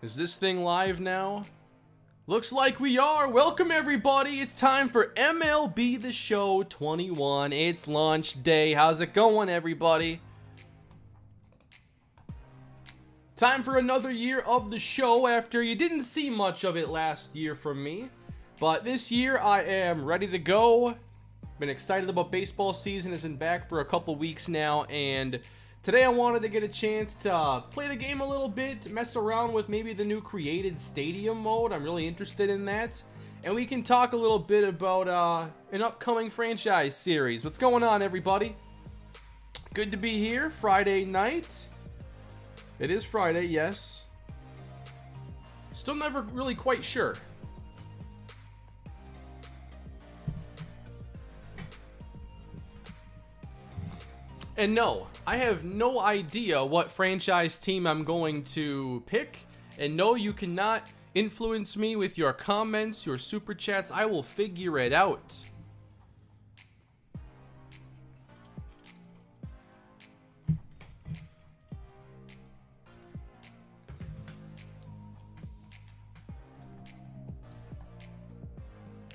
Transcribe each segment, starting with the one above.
Is this thing live now? Looks like we are. Welcome everybody. It's time for MLB The Show 21. It's launch day. How's it going, everybody? Time for another year of the show after you didn't see much of it last year from me. But this year I am ready to go. Been excited about baseball season. It's been back for a couple weeks now, and today I wanted to get a chance to play the game a little bit, mess around with maybe the new created stadium mode. I'm really interested in that. And we can talk a little bit about an upcoming franchise series. What's going on, everybody? Good to be here. Friday night. It is Friday, yes. Still never really quite sure. And no, I have no idea what franchise team I'm going to pick. And no, you cannot influence me with your comments, your super chats. I will figure it out.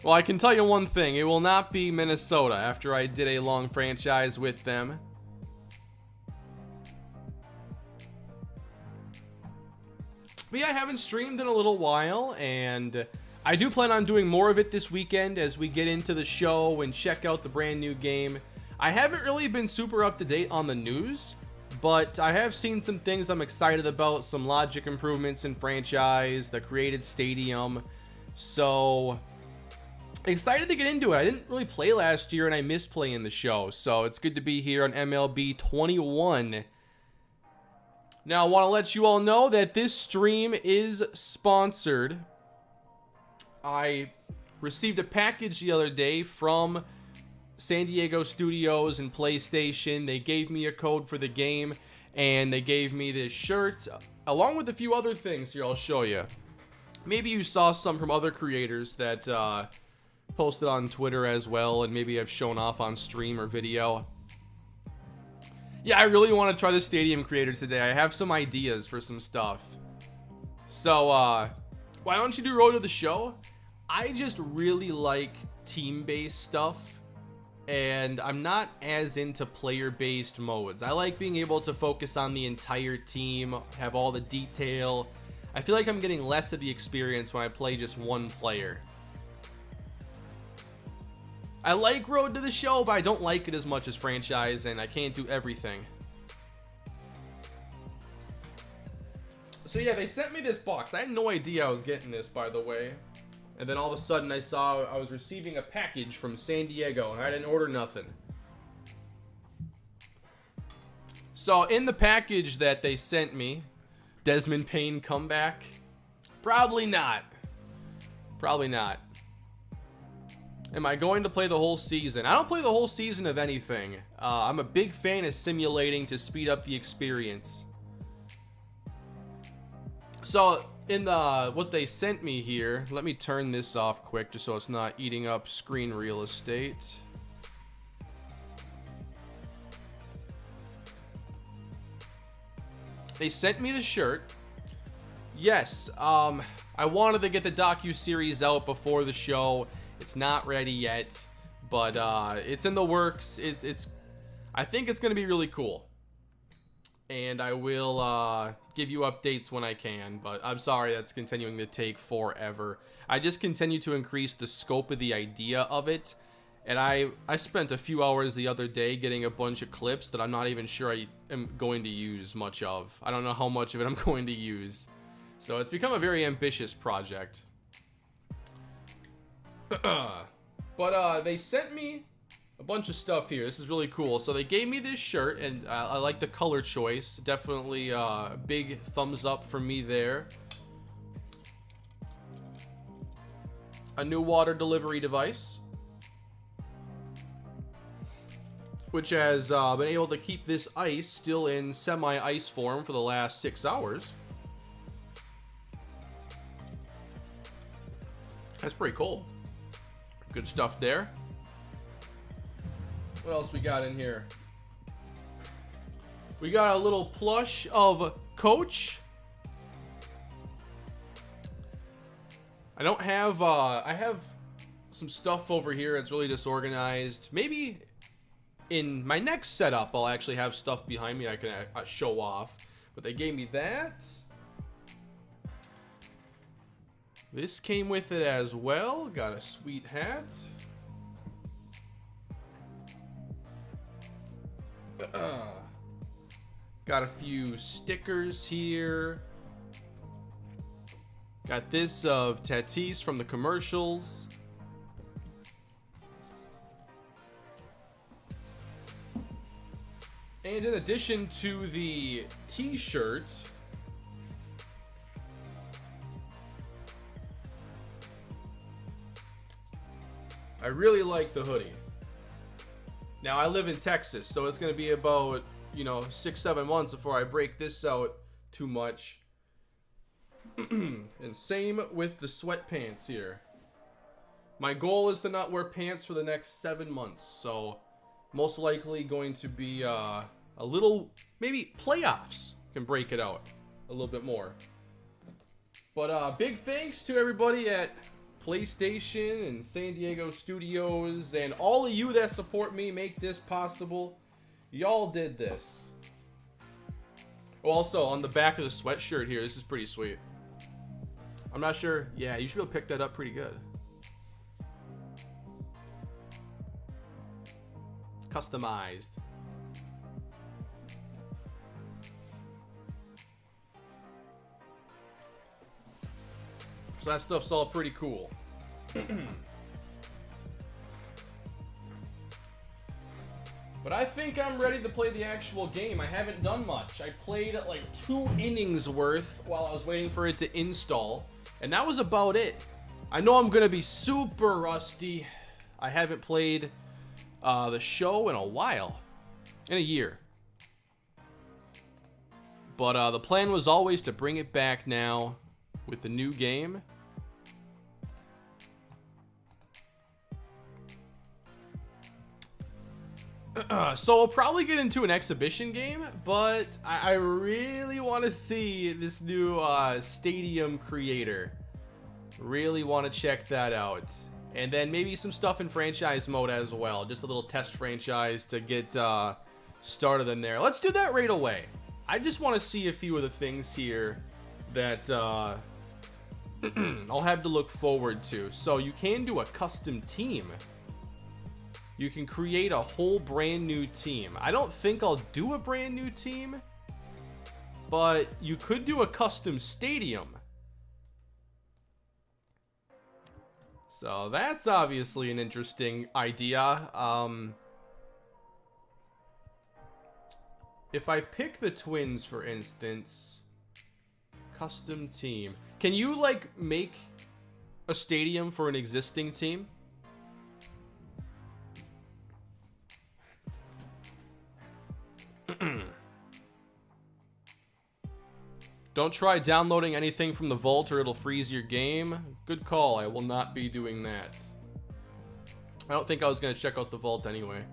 Well, I can tell you one thing. It will not be Minnesota after I did a long franchise with them. But yeah, I haven't streamed in a little while, and I do plan on doing more of it this weekend as we get into the show and check out the brand new game. I haven't really been super up to date on the news, but I have seen some things I'm excited about, some logic improvements in franchise, the created stadium. So excited to get into it. I didn't really play last year, and I missed playing the show, so it's good to be here on MLB 21. Now, I want to let you all know that this stream is sponsored. I received a package the other day from San Diego Studios and PlayStation. They gave me a code for the game, and they gave me this shirt, along with a few other things here I'll show you. Maybe you saw some from other creators that posted on Twitter as well, and maybe I've shown off on stream or video. Yeah, I really want to try the stadium creator today. I have some ideas for some stuff. So, why don't you do Road to the Show? I just really like team-based stuff, and I'm not as into player-based modes. I like being able to focus on the entire team, have all the detail. I feel like I'm getting less of the experience when I play just one player. I like Road to the Show, but I don't like it as much as franchise, and I can't do everything. So yeah, they sent me this box. I had no idea I was getting this, by the way. And then all of a sudden I saw I was receiving a package from San Diego, and I didn't order nothing. So in the package that they sent me, Desmond Payne comeback? Probably not. Probably not. Am I going to play the whole season? I don't play the whole season of anything. I'm a big fan of simulating to speed up the experience. So, in what they sent me here, let me turn this off quick just so it's not eating up screen real estate. They sent me the shirt. Yes, I wanted to get the docu-series out before the show. It's not ready yet, but it's in the works. I think it's going to be really cool. And I will give you updates when I can, but I'm sorry that's continuing to take forever. I just continue to increase the scope of the idea of it. And I spent a few hours the other day getting a bunch of clips that I'm not even sure I am going to use much of. I don't know how much of it I'm going to use. So it's become a very ambitious project. But they sent me a bunch of stuff here. This is really cool. So they gave me this shirt, and I like the color choice. Definitely big thumbs up for me there. A new water delivery device, which has been able to keep this ice still in semi-ice form for the last 6 hours. That's pretty cool. Good stuff there. What else we got in here? We got a little plush of Coach. I don't have, I have some stuff over here that's really disorganized. Maybe in my next setup, I'll actually have stuff behind me I can show off. But they gave me that. This came with it as well. Got a sweet hat. Got a few stickers here. Got this of Tatis from the commercials. And in addition to the t-shirt, I really like the hoodie. Now I live in Texas, so it's going to be about, 6-7 months before I break this out too much. And same with the sweatpants here. My goal is to not wear pants for the next 7 months, so most likely going to be a little, maybe playoffs can break it out a little bit more. But big thanks to everybody at PlayStation and San Diego Studios and all of you that support me, make this possible. Y'all did this. Also, on the back of the sweatshirt here, this is pretty sweet. I'm not sure. Yeah, you should be able to pick that up pretty good. Customized. So that stuff's all pretty cool. But I think I'm ready to play the actual game. I haven't done much. I played like 2 innings worth while I was waiting for it to install. And that was about it. I know I'm going to be super rusty. I haven't played the show in a while. In a year. But the plan was always to bring it back now with the new game. So we'll probably get into an exhibition game, but I really want to see this new stadium creator. Really want to check that out. And then maybe some stuff in franchise mode as well. Just a little test franchise to get started in there. Let's do that right away. I just want to see a few of the things here that I'll have to look forward to. So you can do a custom team. You can create a whole brand new team. I don't think I'll do a brand new team, but you could do a custom stadium. So that's obviously an interesting idea. If I pick the Twins, for instance, custom team. Can you like make a stadium for an existing team? Don't try downloading anything from the vault or it'll freeze your game. Good call. I will not be doing that. I don't think I was going to check out the vault anyway.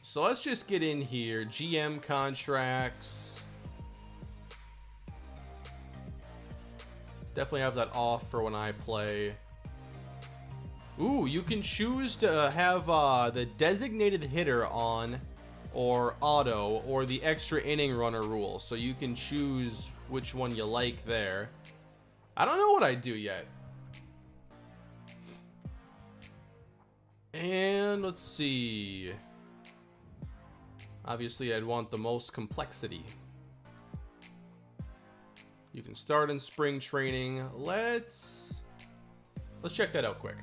So let's just get in here. GM contracts. Definitely have that off for when I play. Ooh, you can choose to have the designated hitter on or auto or the extra inning runner rule. So you can choose which one you like there. I don't know what I'd do yet. And let's see. Obviously, I'd want the most complexity. You can start in spring training. Let's check that out quick.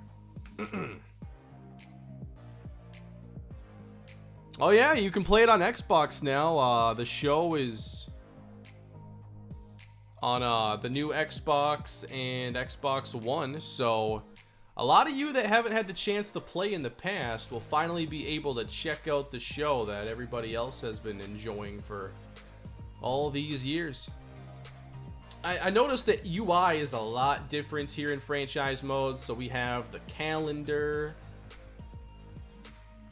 Oh yeah, you can play it on Xbox now. The show is on the new Xbox and Xbox One, so a lot of you that haven't had the chance to play in the past will finally be able to check out the show that everybody else has been enjoying for all these years. I noticed that UI is a lot different here in franchise mode. So we have the calendar.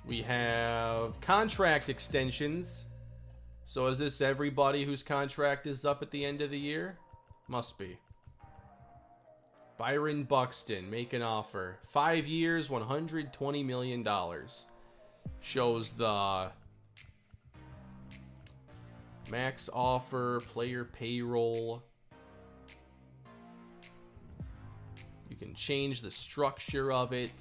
We have contract extensions. So is this everybody whose contract is up at the end of the year? Must be. Byron Buxton, make an offer. 5 years, $120 million. Shows the max offer, player payroll. You can change the structure of it.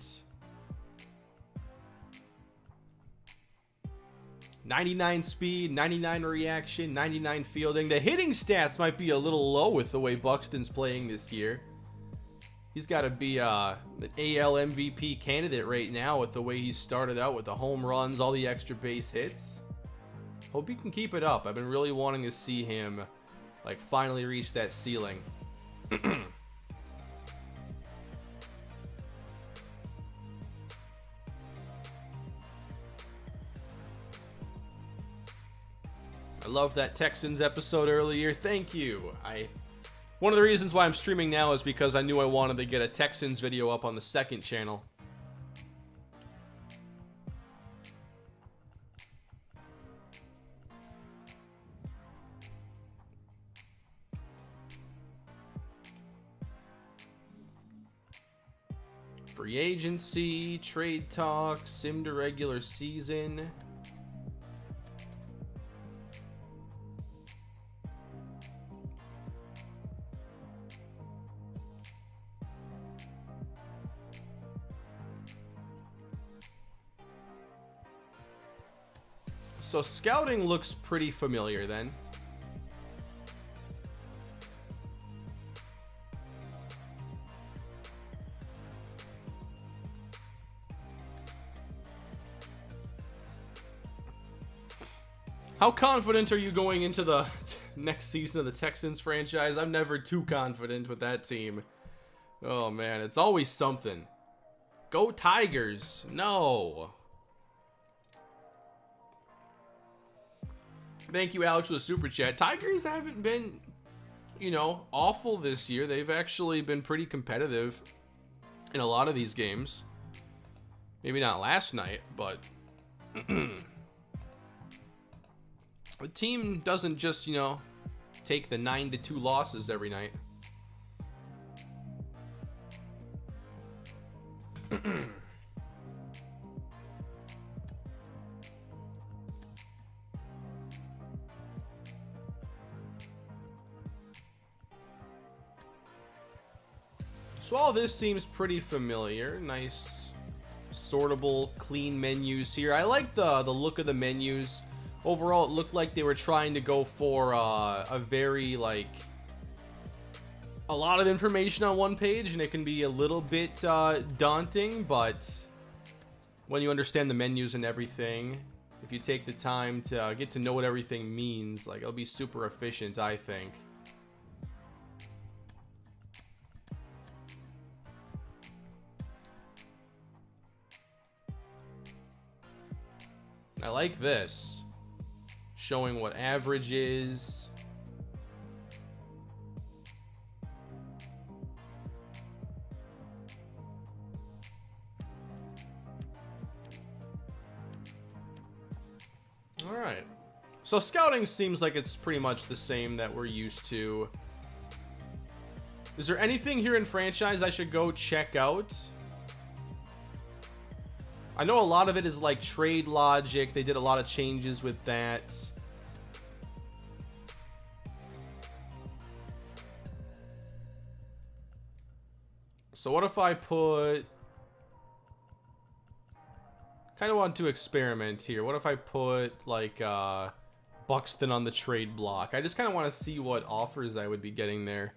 99 speed, 99 reaction, 99 fielding. The hitting stats might be a little low with the way Buxton's playing this year. He's got to be an AL MVP candidate right now with the way he started out with the home runs, all the extra base hits. Hope he can keep it up. I've been really wanting to see him like finally reach that ceiling. I love that Texans episode earlier. Thank you. One of the reasons why I'm streaming now is because I knew I wanted to get a Texans video up on the second channel. Free agency, trade talk, sim to regular season. So scouting looks pretty familiar then. How confident are you going into the next season of the Texans franchise? I'm never too confident with that team. Oh man, it's always something. Go Tigers. No. Thank you, Alex, for the super chat. Tigers haven't been, awful this year. They've actually been pretty competitive in a lot of these games. Maybe not last night, but the team doesn't just, take the 9-2 losses every night. So all this seems pretty familiar. Nice sortable, clean menus here. I like the look of the menus. Overall, it looked like they were trying to go for a very, a lot of information on one page, and it can be a little bit daunting, but when you understand the menus and everything, if you take the time to get to know what everything means, it'll be super efficient, I think. I like this. Showing what average is. All right. So scouting seems like it's pretty much the same that we're used to. Is there anything here in franchise I should go check out? I know a lot of it is like trade logic. They did a lot of changes with that. So what if I put... kind of want to experiment here. What if I put Buxton on the trade block? I just kind of want to see what offers I would be getting there.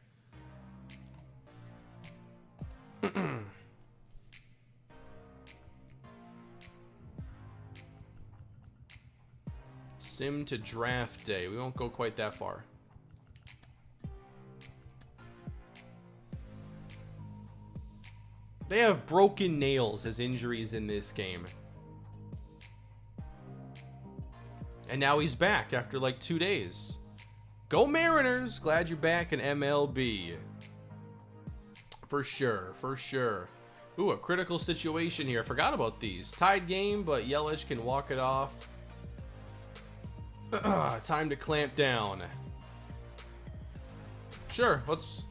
Sim to draft day. We won't go quite that far. They have broken nails as injuries in this game. And now he's back after 2 days. Go Mariners! Glad you're back in MLB. For sure, for sure. Ooh, a critical situation here. I forgot about these. Tied game, but Yelich can walk it off. Time to clamp down. Sure, let's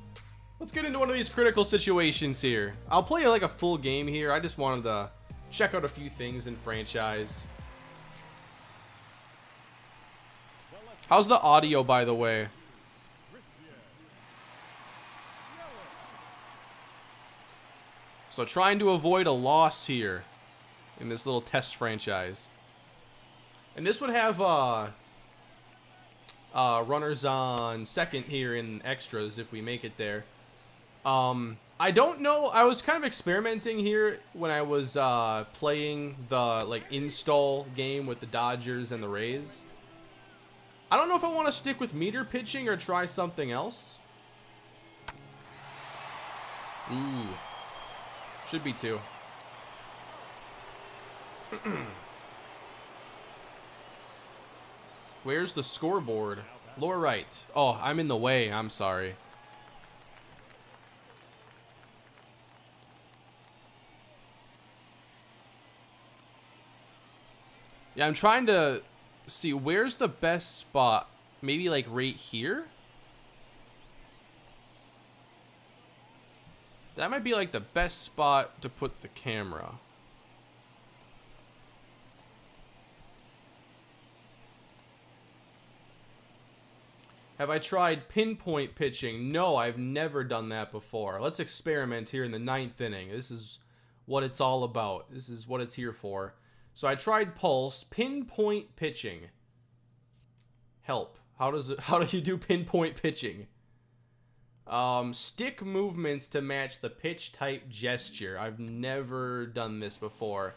get into one of these critical situations here. I'll play like a full game here. I just wanted to check out a few things in franchise. How's the audio, by the way? So trying to avoid a loss here in this little test franchise. And this would have runners on second here in extras if we make it there. I don't know. I was kind of experimenting here when I was playing the like install game with the Dodgers and the Rays. I don't know if I want to stick with meter pitching or try something else. Ooh. Should be two. Where's the scoreboard? Lower right. Oh, I'm in the way. I'm sorry. Yeah, I'm trying to see where's the best spot. Maybe like right here? That might be like the best spot to put the camera. Have I tried pinpoint pitching? No, I've never done that before. Let's experiment here in the 9th inning. This is what it's all about. This is what it's here for. So I tried pulse, pinpoint pitching. Help. How do you do pinpoint pitching? Stick movements to match the pitch type gesture. I've never done this before.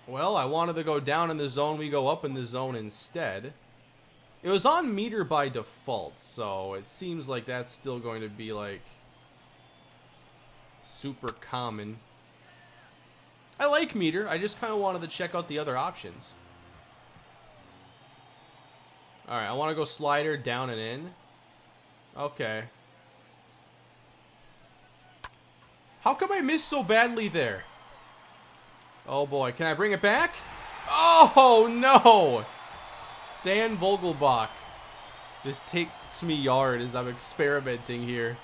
Well, I wanted to go down in the zone. We go up in the zone instead. It was on meter by default, so it seems like that's still going to be like super common. I like meter. I just kind of wanted to check out the other options. Alright, I want to go slider down and in. Okay. How come I missed so badly there? Oh boy, can I bring it back? Oh no! Dan Vogelbach just takes me yard as I'm experimenting here.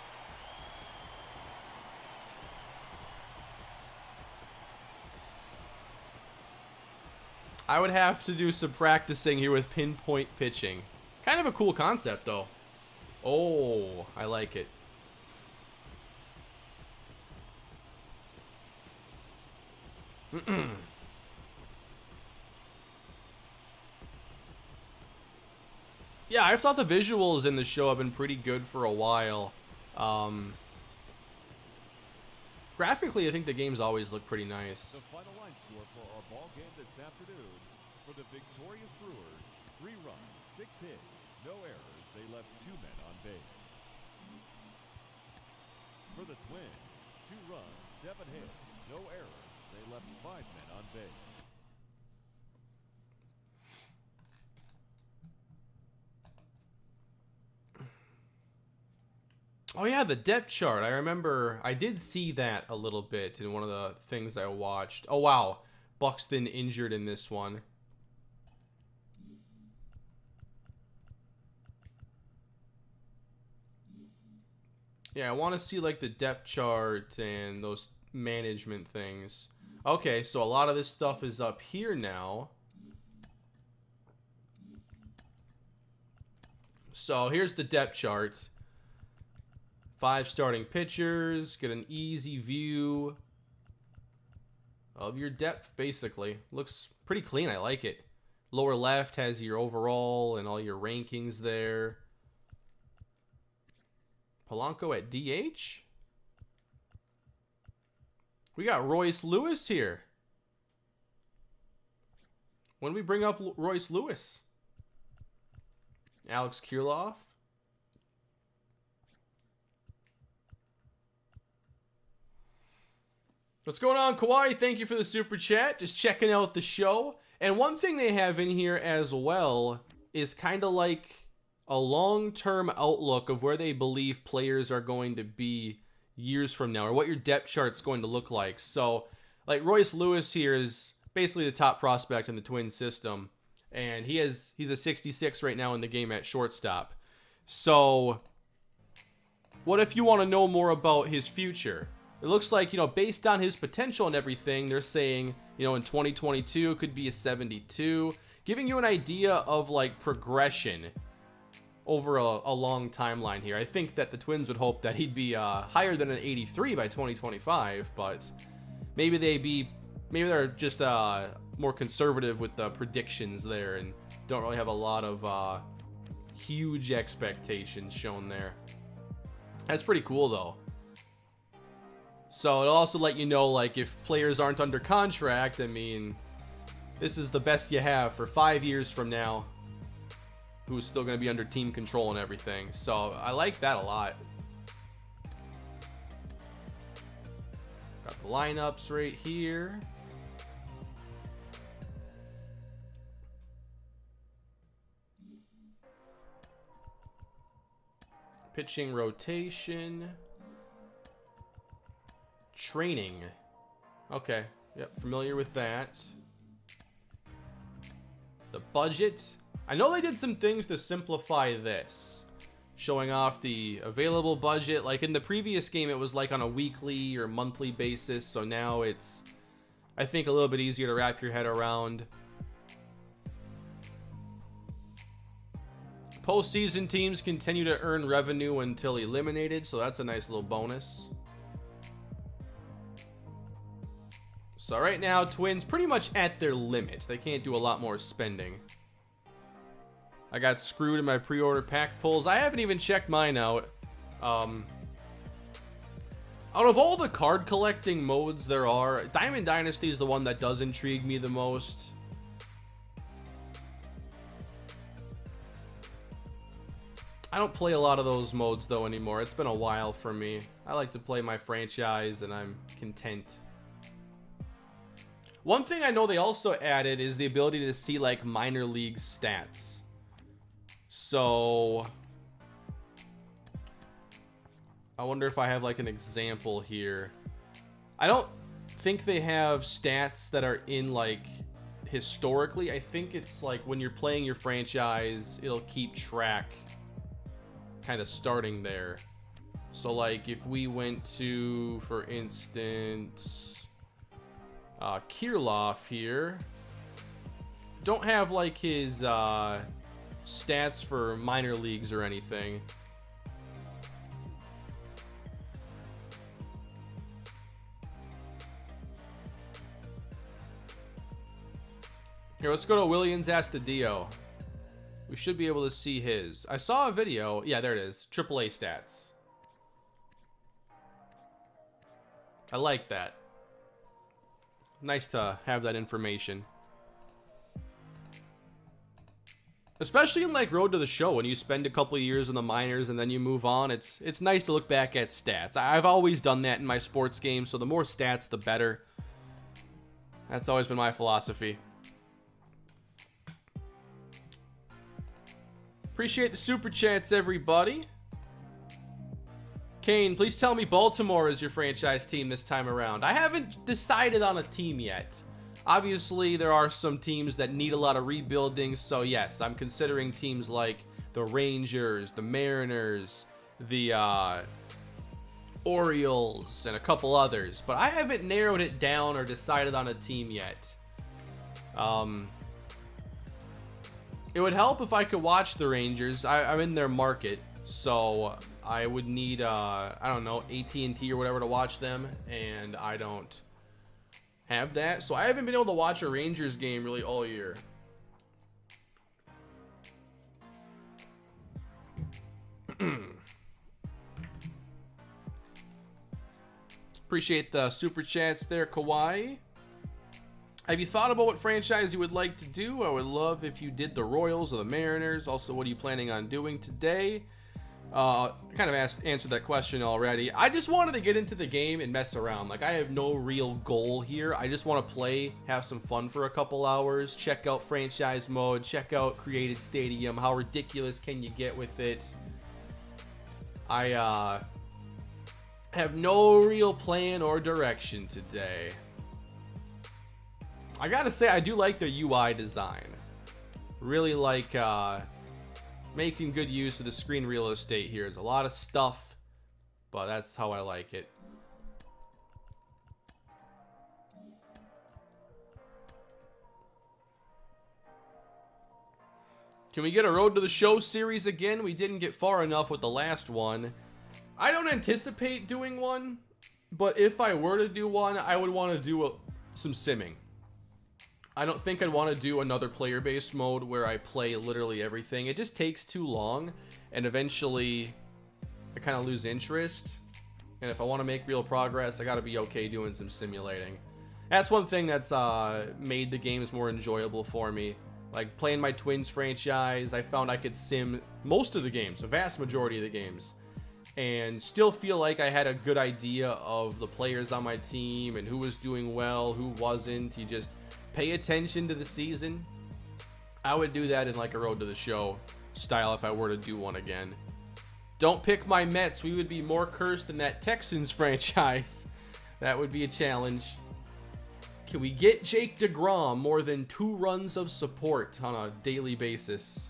I would have to do some practicing here with pinpoint pitching. Kind of a cool concept though. Oh, I like it. Yeah, I've thought the visuals in the show have been pretty good for a while. Graphically, I think the games always look pretty nice. The final line score for our ball game this afternoon. For the victorious Brewers, 3 runs, 6 hits, no errors. They left 2 men on base. For the Twins, 2 runs, 7 hits, no errors. They left 5 men on base. Oh yeah, the depth chart. I remember I did see that a little bit in one of the things I watched. Oh wow, Buxton injured in this one. Yeah, I want to see like the depth chart and those management things. Okay, so a lot of this stuff is up here now. So here's the depth chart. 5 starting pitchers. Get an easy view of your depth, basically. Looks pretty clean. I like it. Lower left has your overall and all your rankings there. Polanco at DH. We got Royce Lewis here. When we bring up Royce Lewis? Alex Kirilloff. What's going on, Kawhi? Thank you for the super chat. Just checking out the show. And one thing they have in here as well is kind of like a long-term outlook of where they believe players are going to be years from now, or what your depth chart's going to look like. So, like, Royce Lewis here is basically the top prospect in the Twins system, and he's a 66 right now in the game at shortstop. So, what if you want to know more about his future? It looks like, based on his potential and everything, they're saying, in 2022 it could be a 72, giving you an idea of, like, progression over a long timeline here. I think that the Twins would hope that he'd be higher than an 83 by 2025, but maybe they're just more conservative with the predictions there and don't really have a lot of huge expectations shown there. That's pretty cool, though. So it'll also let you know, like, if players aren't under contract, I mean, this is the best you have for 5 years from now, who's still going to be under team control and everything. So I like that a lot. Got the lineups right here. Pitching rotation. Training. Okay. Yep, familiar with that. The budget. I know they did some things to simplify this. Showing off the available budget. Like in the previous game, it was like on a weekly or monthly basis. So now it's, I think, a little bit easier to wrap your head around. Postseason teams continue to earn revenue until eliminated. So that's a nice little bonus. So right now, Twins pretty much at their limit. They can't do a lot more spending. I got screwed in my pre-order pack pulls. I haven't even checked mine out. Out of all the card collecting modes there are, Diamond Dynasty is the one that does intrigue me the most. I don't play a lot of those modes though anymore. It's been a while for me. I like to play my franchise and I'm content. One thing I know they also added is the ability to see, like, minor league stats. So I wonder if I have, like, an example here. I don't think they have stats that are in, like, historically. I think it's like when you're playing your franchise, it'll keep track kind of starting there. So, like, if we went to, for instance, Kirilloff here, don't have, like, his stats for minor leagues or anything. Here, let's go to Williams Astudillo. We should be able to see his. I saw a video. Yeah, there it is. AAA stats. I like that. Nice to have that information. Especially in, like, Road to the Show, when you spend a couple of years in the minors and then you move on, it's nice to look back at stats. I've always done that in my sports games, so the more stats, the better. That's always been my philosophy. Appreciate the super chats, everybody. Kane, please tell me Baltimore is your franchise team this time around. I haven't decided on a team yet. Obviously, there are some teams that need a lot of rebuilding, so yes, I'm considering teams like the Rangers, the Mariners, the Orioles, and a couple others, but I haven't narrowed it down or decided on a team yet. It would help if I could watch the Rangers. I'm in their market, so I would need, I don't know, AT&T or whatever to watch them, and I don't have that. So I haven't been able to watch a Rangers game really all year. Appreciate the super chats there, Kawhi. Have you thought about what franchise you would like to do? I would love if you did the Royals or the Mariners. Also, what are you planning on doing today? Kind of answered that question already. I just wanted to get into the game and mess around. Like, I have no real goal here. I just want to play, have some fun for a couple hours, check out franchise mode, check out Created Stadium. How ridiculous can you get with it? I Have no real plan or direction today. I gotta say, I do like the UI design. Really like making good use of the screen real estate here. There's a lot of stuff, but that's how I like it. Can we get a Road to the Show series again? We didn't get far enough with the last one. I don't anticipate doing one, but if I were to do one, I would want to do some simming. I don't think I'd want to do another player-based mode where I play literally everything. It just takes too long, and eventually I kind of lose interest. And if I want to make real progress, I got to be okay doing some simulating. That's one thing that's made the games more enjoyable for me. Like playing my Twins franchise, I found I could sim most of the games, a vast majority of the games, and still feel like I had a good idea of the players on my team and who was doing well, who wasn't. You just pay attention to the season. I would do that in like a Road to the Show style if I were to do one again. Don't pick my Mets. We would be more cursed than that Texans franchise. That would be a challenge. Can we get Jake DeGrom more than 2 runs of support on a daily basis?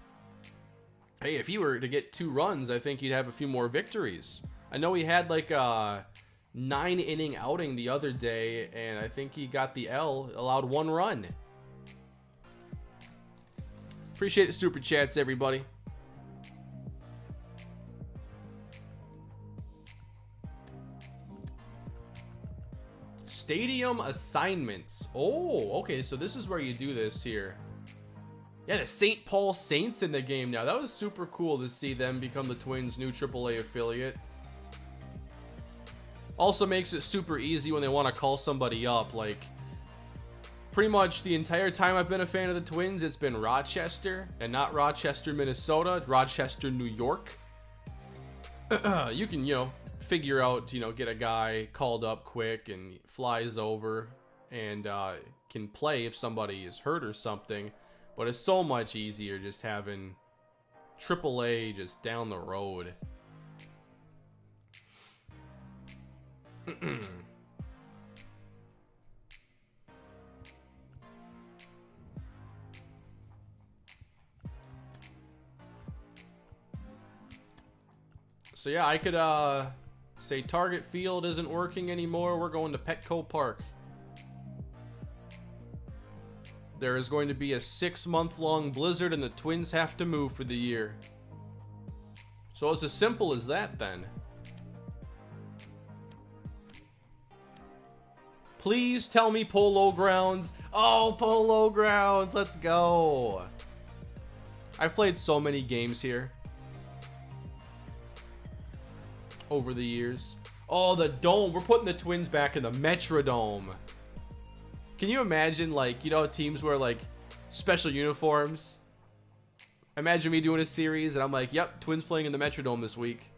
Hey, if he were to get 2 runs, I think he'd have a few more victories. I know he had like a 9-inning outing the other day, and I think he got the L, allowed 1 run. Appreciate the super chats, everybody. Stadium assignments. Oh, okay, so this is where you do this here. Yeah, the St. Paul Saints in the game now. That was super cool to see them become the Twins' new AAA affiliate. Also makes it super easy when they want to call somebody up. Like, pretty much the entire time I've been a fan of the Twins, it's been Rochester, and not Rochester, Minnesota, Rochester, New York. You can, you know, figure out, you know, get a guy called up quick and flies over and can play if somebody is hurt or something. But it's so much easier just having AAA just down the road. So yeah, I could say Target Field isn't working anymore. We're going to Petco Park. There is going to be a 6-month-long blizzard and the Twins have to move for the year. So it's as simple as that then. Please tell me Polo Grounds. Oh, Polo Grounds. Let's go. I've played so many games here over the years. Oh, the Dome. We're putting the Twins back in the Metrodome. Can you imagine, like, you know, teams wear, like, special uniforms? Imagine me doing a series and I'm like, yep, Twins playing in the Metrodome this week.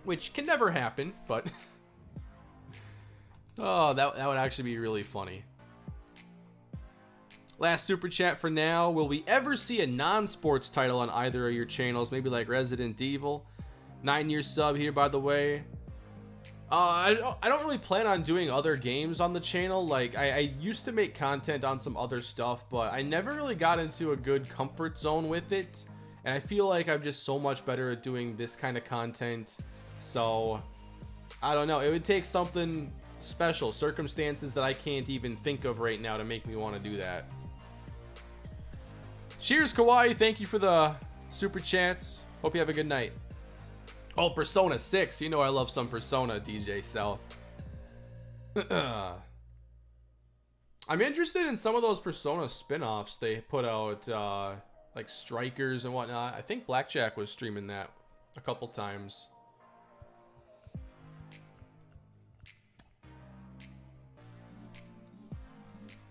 Which can never happen, but... oh, that would actually be really funny. Last super chat for now. Will we ever see a non-sports title on either of your channels? Maybe like Resident Evil? 9-year sub here, by the way. I don't really plan on doing other games on the channel. Like, I used to make content on some other stuff, but I never really got into a good comfort zone with it. And I feel like I'm just so much better at doing this kind of content. So, I don't know. It would take something special, circumstances that I can't even think of right now to make me want to do that. Cheers, Kawaii. Thank you for the super chats. Hope you have a good night. Oh, Persona 6. You know I love some Persona, DJ South. I'm interested in some of those Persona spin-offs they put out, like Strikers and whatnot. I think Blackjack was streaming that a couple times.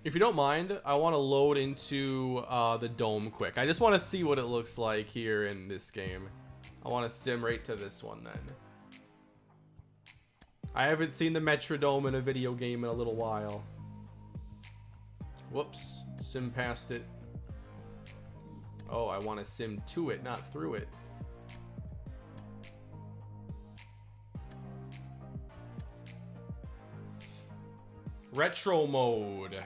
If you don't mind, I want to load into the Dome quick. I just want to see what it looks like here in this game. I want to sim right to this one then. I haven't seen the Metrodome in a video game in a little while. Whoops, sim past it. Oh, I want to sim to it, not through it. Retro mode.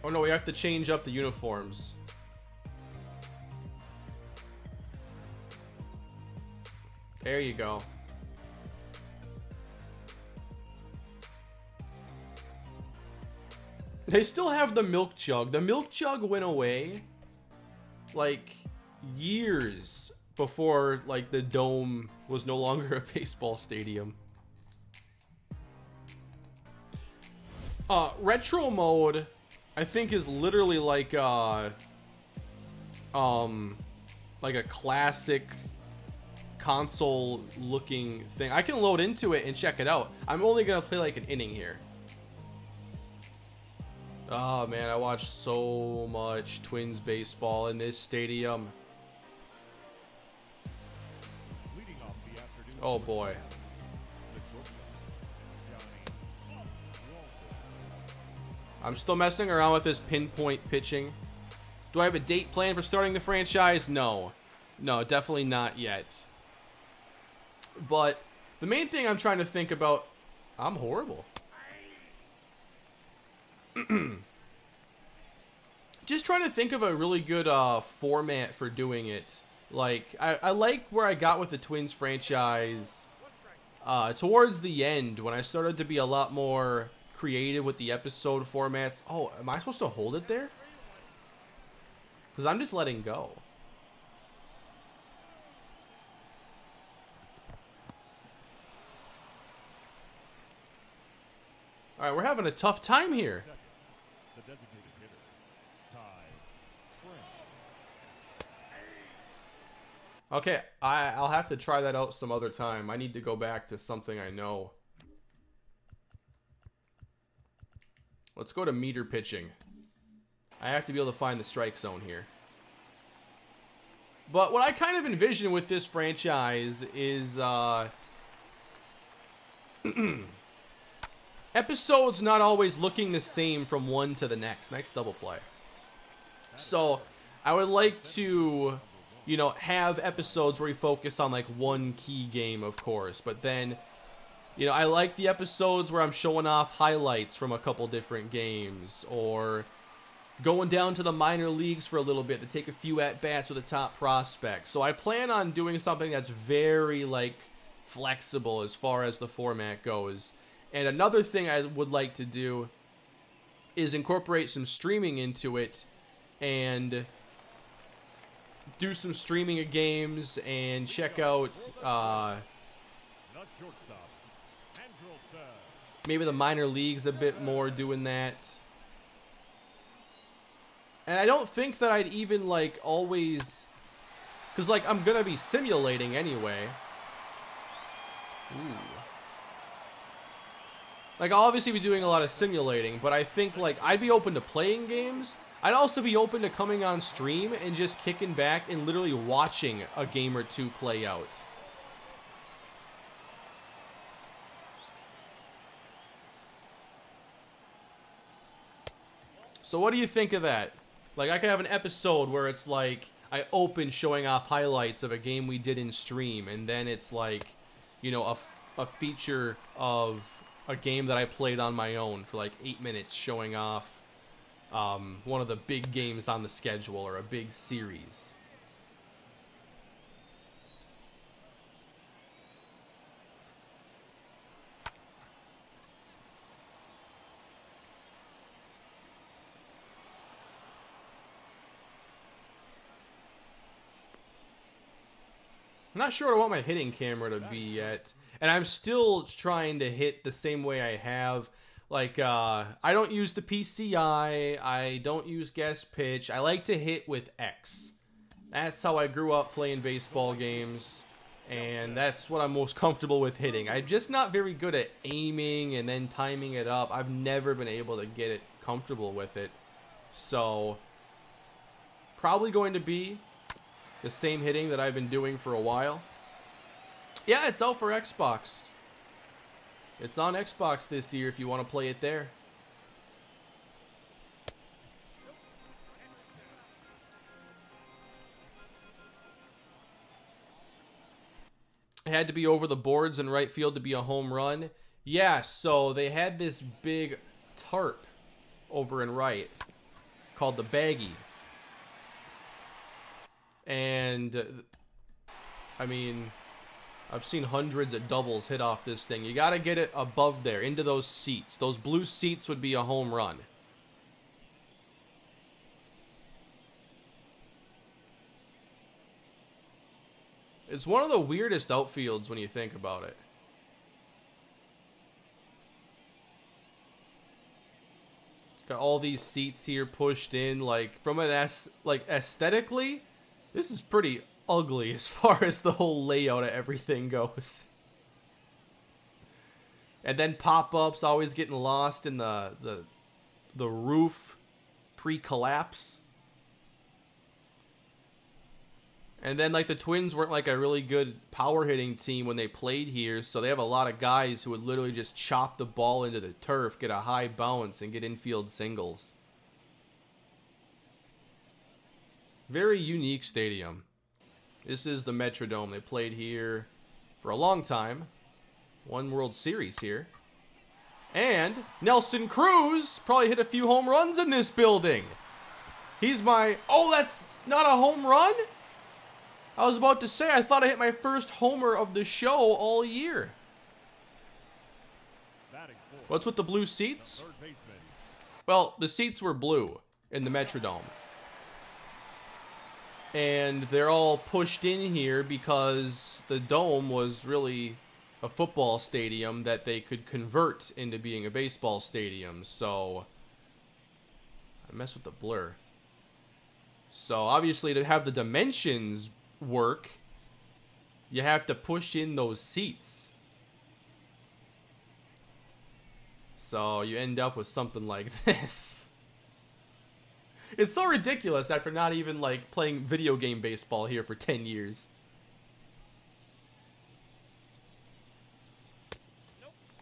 Oh no, we have to change up the uniforms. There you go. They still have the milk jug. The milk jug went away like years before like the dome was no longer a baseball stadium. Retro mode I think is literally like a classic console looking thing. I can load into it and check it out. I'm only gonna play like an inning here. Oh man, I watched so much Twins baseball in this stadium. Oh boy. I'm still messing around with this pinpoint pitching. Do I have a date plan for starting the franchise? No. No, definitely not yet. But the main thing I'm trying to think about... I'm horrible. Just trying to think of a really good format for doing it. Like, I like where I got with the Twins franchise towards the end when I started to be a lot more creative with the episode formats. Oh, am I supposed to hold it there? Because I'm just letting go. All right, we're having a tough time here. Okay, I'll have to try that out some other time. I need to go back to something I know. Let's go to meter pitching. I have to be able to find the strike zone here. But what I kind of envision with this franchise is episodes not always looking the same from one to the next. Nice double play. So I would like to, you know, have episodes where we focus on like one key game, of course, but then, you know, I like the episodes where I'm showing off highlights from a couple different games, or going down to the minor leagues for a little bit to take a few at-bats with the top prospects. So I plan on doing something that's very, like, flexible as far as the format goes. And another thing I would like to do is incorporate some streaming into it and do some streaming of games and check out maybe the minor leagues a bit more, doing that. And I don't think that I'd even like always, because like I'm gonna be simulating anyway. Ooh. Like I'll obviously be doing a lot of simulating, but I think like I'd be open to playing games. I'd also be open to coming on stream and just kicking back and literally watching a game or two play out. So what do you think of that? Like, I could have an episode where it's like I open showing off highlights of a game we did in stream, and then it's like, you know, a feature of a game that I played on my own for like 8 minutes, showing off one of the big games on the schedule or a big series. I'm not sure what I want my hitting camera to be yet. And I'm still trying to hit the same way I have. Like, I don't use the PCI. I don't use guest pitch. I like to hit with X. That's how I grew up playing baseball games. And that's what I'm most comfortable with hitting. I'm just not very good at aiming and then timing it up. I've never been able to get it comfortable with it. So, probably going to be the same hitting that I've been doing for a while. Yeah, it's out for Xbox. It's on Xbox this year if you want to play it there. It had to be over the boards in right field to be a home run. Yeah, so they had this big tarp over in right called the baggie. And, I mean, I've seen hundreds of doubles hit off this thing. You got to get it above there, into those seats. Those blue seats would be a home run. It's one of the weirdest outfields when you think about it. Got all these seats here pushed in, like from an aesthetically, this is pretty ugly as far as the whole layout of everything goes. And then pop-ups always getting lost in the roof pre-collapse. And then, like, the Twins weren't, like, a really good power-hitting team when they played here, so they have a lot of guys who would literally just chop the ball into the turf, get a high bounce, and get infield singles. Very unique stadium. This is the Metrodome. They played here for a long time. Won World Series here. And Nelson Cruz probably hit a few home runs in this building. He's my... Oh, that's not a home run? I was about to say, I thought I hit my first homer of the show all year. What's with the blue seats? Well, the seats were blue in the Metrodome. And they're all pushed in here because the dome was really a football stadium that they could convert into being a baseball stadium. So, I mess with the blur. So, obviously, to have the dimensions work, you have to push in those seats. So you end up with something like this. It's so ridiculous after not even like playing video game baseball here for 10 years.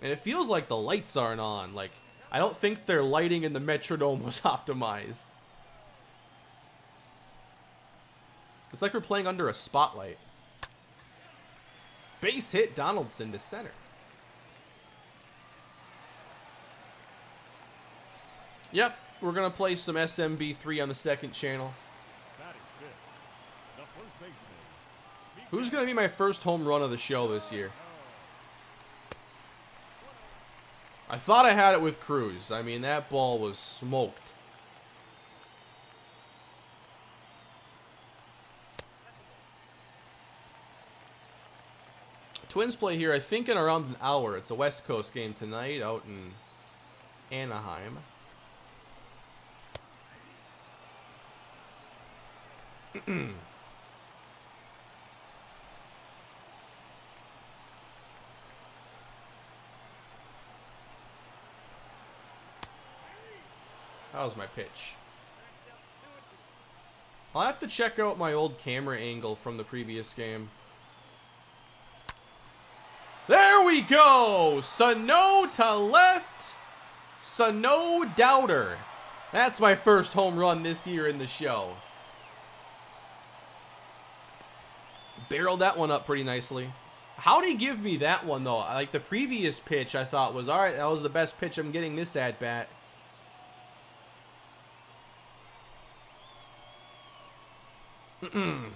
And it feels like the lights aren't on. Like, I don't think their lighting in the Metrodome was optimized. It's like we're playing under a spotlight. Base hit Donaldson to center. Yep, we're going to play some SMB3 on the second channel. Who's going to be my first home run of the show this year? I thought I had it with Cruz. I mean, that ball was smoked. Twins play here, I think, in around an hour. It's a West Coast game tonight out in Anaheim. That was my pitch. I'll have to check out my old camera angle from the previous game. There we go! Sano to left. Sano doubter. That's my first home run this year in the show. Barreled that one up pretty nicely. How'd he give me that one, though? Like, the previous pitch, I thought was, alright, that was the best pitch I'm getting this at-bat.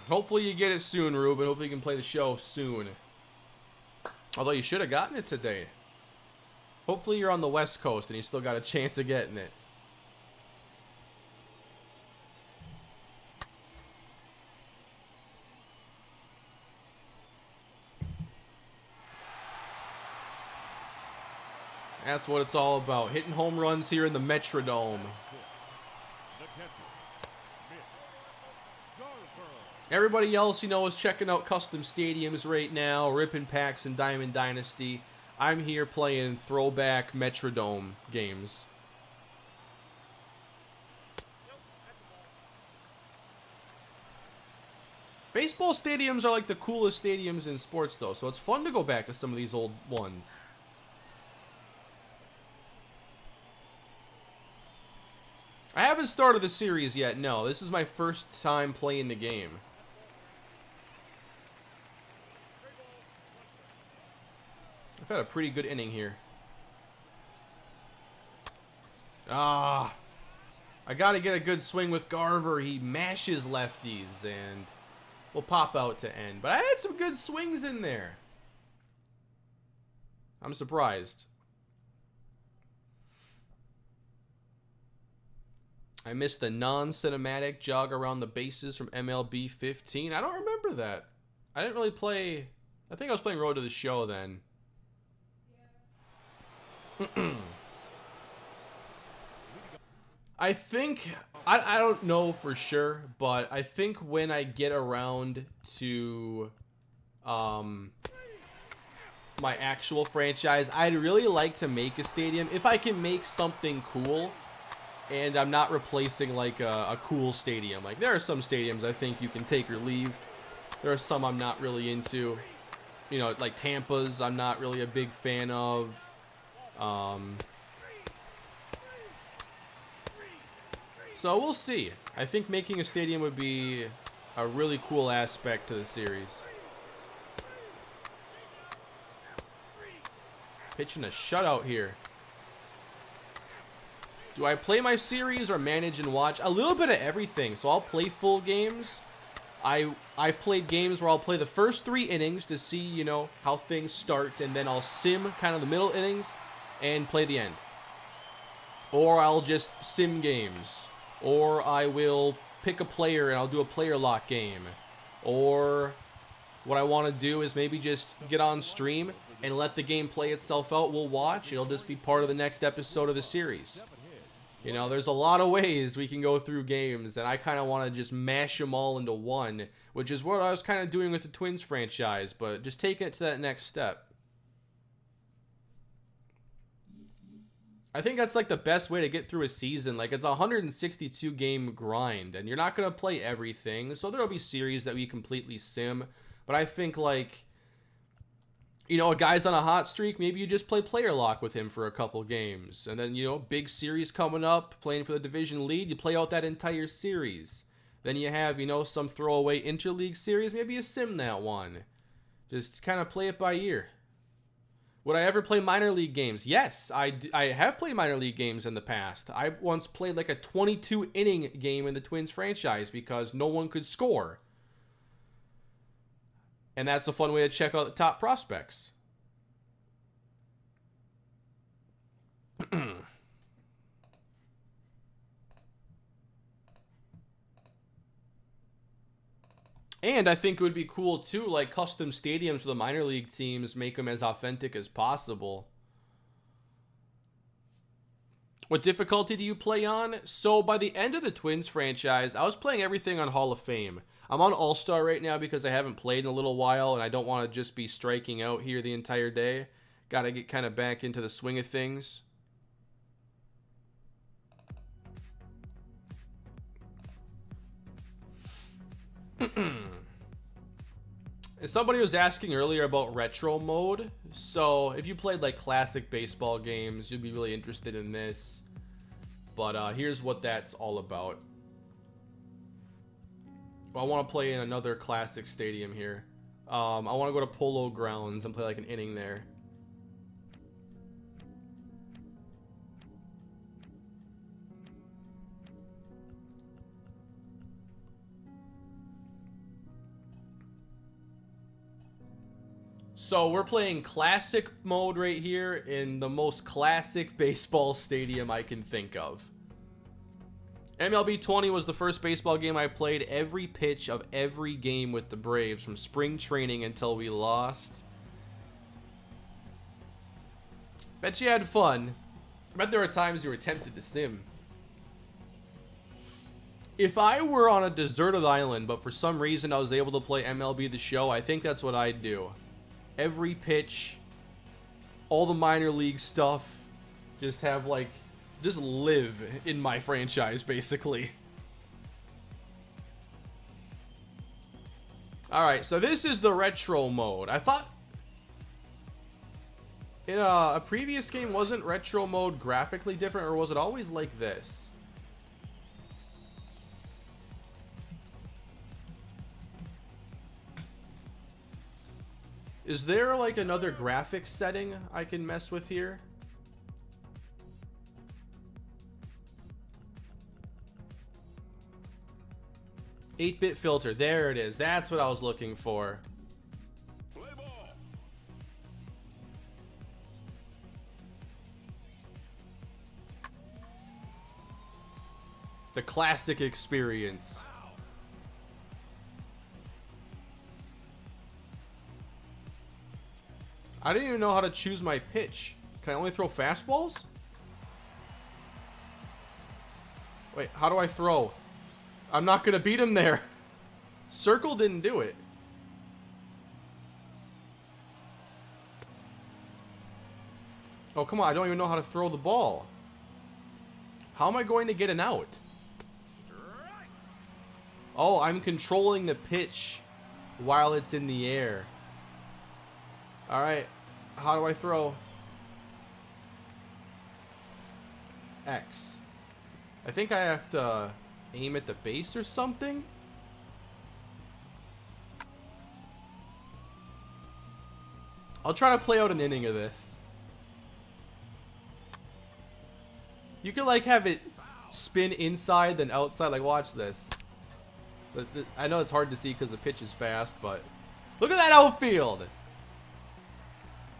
Hopefully you get it soon, Ruben. Hopefully you can play the show soon. Although you should have gotten it today. Hopefully you're on the West Coast and you still got a chance of getting it. That's what it's all about. Hitting home runs here in the Metrodome. Everybody else, you know, is checking out custom stadiums right now, ripping packs in Diamond Dynasty. I'm here playing throwback Metrodome games. Baseball stadiums are like the coolest stadiums in sports, though, so it's fun to go back to some of these old ones. I haven't started the series yet, no. This is my first time playing the game. I've had a pretty good inning here. I got to get a good swing with Garver. He mashes lefties and will pop out to end. But I had some good swings in there. I'm surprised. I missed the non-cinematic jog around the bases from MLB 15. I don't remember that. I didn't really play... I think I was playing Road to the Show then. I think... I don't know for sure, but I think when I get around to... my actual franchise, I'd really like to make a stadium. If I can make something cool... And I'm not replacing like a cool stadium. Like there are some stadiums I think you can take or leave. There are some I'm not really into. You know, like Tampa's I'm not really a big fan of. So we'll see. I think making a stadium would be a really cool aspect to the series. Pitching a shutout here. Do I play my series or manage and watch? A little bit of everything. So I'll play full games. I've played games where I'll play the first 3 innings to see, you know, how things start. And then I'll sim kind of the middle innings and play the end. Or I'll just sim games. Or I will pick a player and I'll do a player lock game. Or what I want to do is maybe just get on stream and let the game play itself out. We'll watch. It'll just be part of the next episode of the series. You know, there's a lot of ways we can go through games, and I kind of want to just mash them all into one, which is what I was kind of doing with the Twins franchise, but just taking it to that next step. I think that's like the best way to get through a season. Like, it's a 162 game grind, and you're not going to play everything, so there'll be series that we completely sim, but I think like... You know, a guy's on a hot streak, maybe you just play player lock with him for a couple games. And then, you know, big series coming up, playing for the division lead, you play out that entire series. Then you have, you know, some throwaway interleague series, maybe you sim that one. Just kind of play it by ear. Would I ever play minor league games? Yes, I have played minor league games in the past. I once played like a 22 inning game in the Twins franchise because no one could score. And that's a fun way to check out the top prospects. And I think it would be cool too, like custom stadiums for the minor league teams, make them as authentic as possible. What difficulty do you play on? So by the end of the Twins franchise, I was playing everything on Hall of Fame. I'm on All-Star right now because I haven't played in a little while and I don't want to just be striking out here the entire day. Got to get kind of back into the swing of things. And somebody was asking earlier about retro mode. So if you played like classic baseball games, you'd be really interested in this. But here's what that's all about. Well, I want to play in another classic stadium here. I want to go to Polo Grounds and play like an inning there. So we're playing classic mode right here in the most classic baseball stadium I can think of. MLB 20 was the first baseball game I played every pitch of every game with the Braves from spring training until we lost. Bet you had fun. I bet there were times you were tempted to sim. If I were on a deserted island, but for some reason I was able to play MLB The Show, I think that's what I'd do. Every pitch, all the minor league stuff, just have like... just live in my franchise, basically. Alright, so this is the retro mode. I thought... in a previous game, wasn't retro mode graphically different, or was it always like this? Is there like another graphics setting I can mess with here? Eight-bit filter. There it is. That's what I was looking for. The classic experience. I didn't even know how to choose my pitch. Can I only throw fastballs? Wait, how do I throw? I'm not gonna beat him there. Circle didn't do it. Oh, come on. I don't even know how to throw the ball. How am I going to get an out? Oh, I'm controlling the pitch while it's in the air. Alright. How do I throw? X. I think I have to aim at the base or something. I'll try to play out an inning of this. You could like have it spin inside then outside. Like watch this. I know it's hard to see because the pitch is fast, but look at that outfield.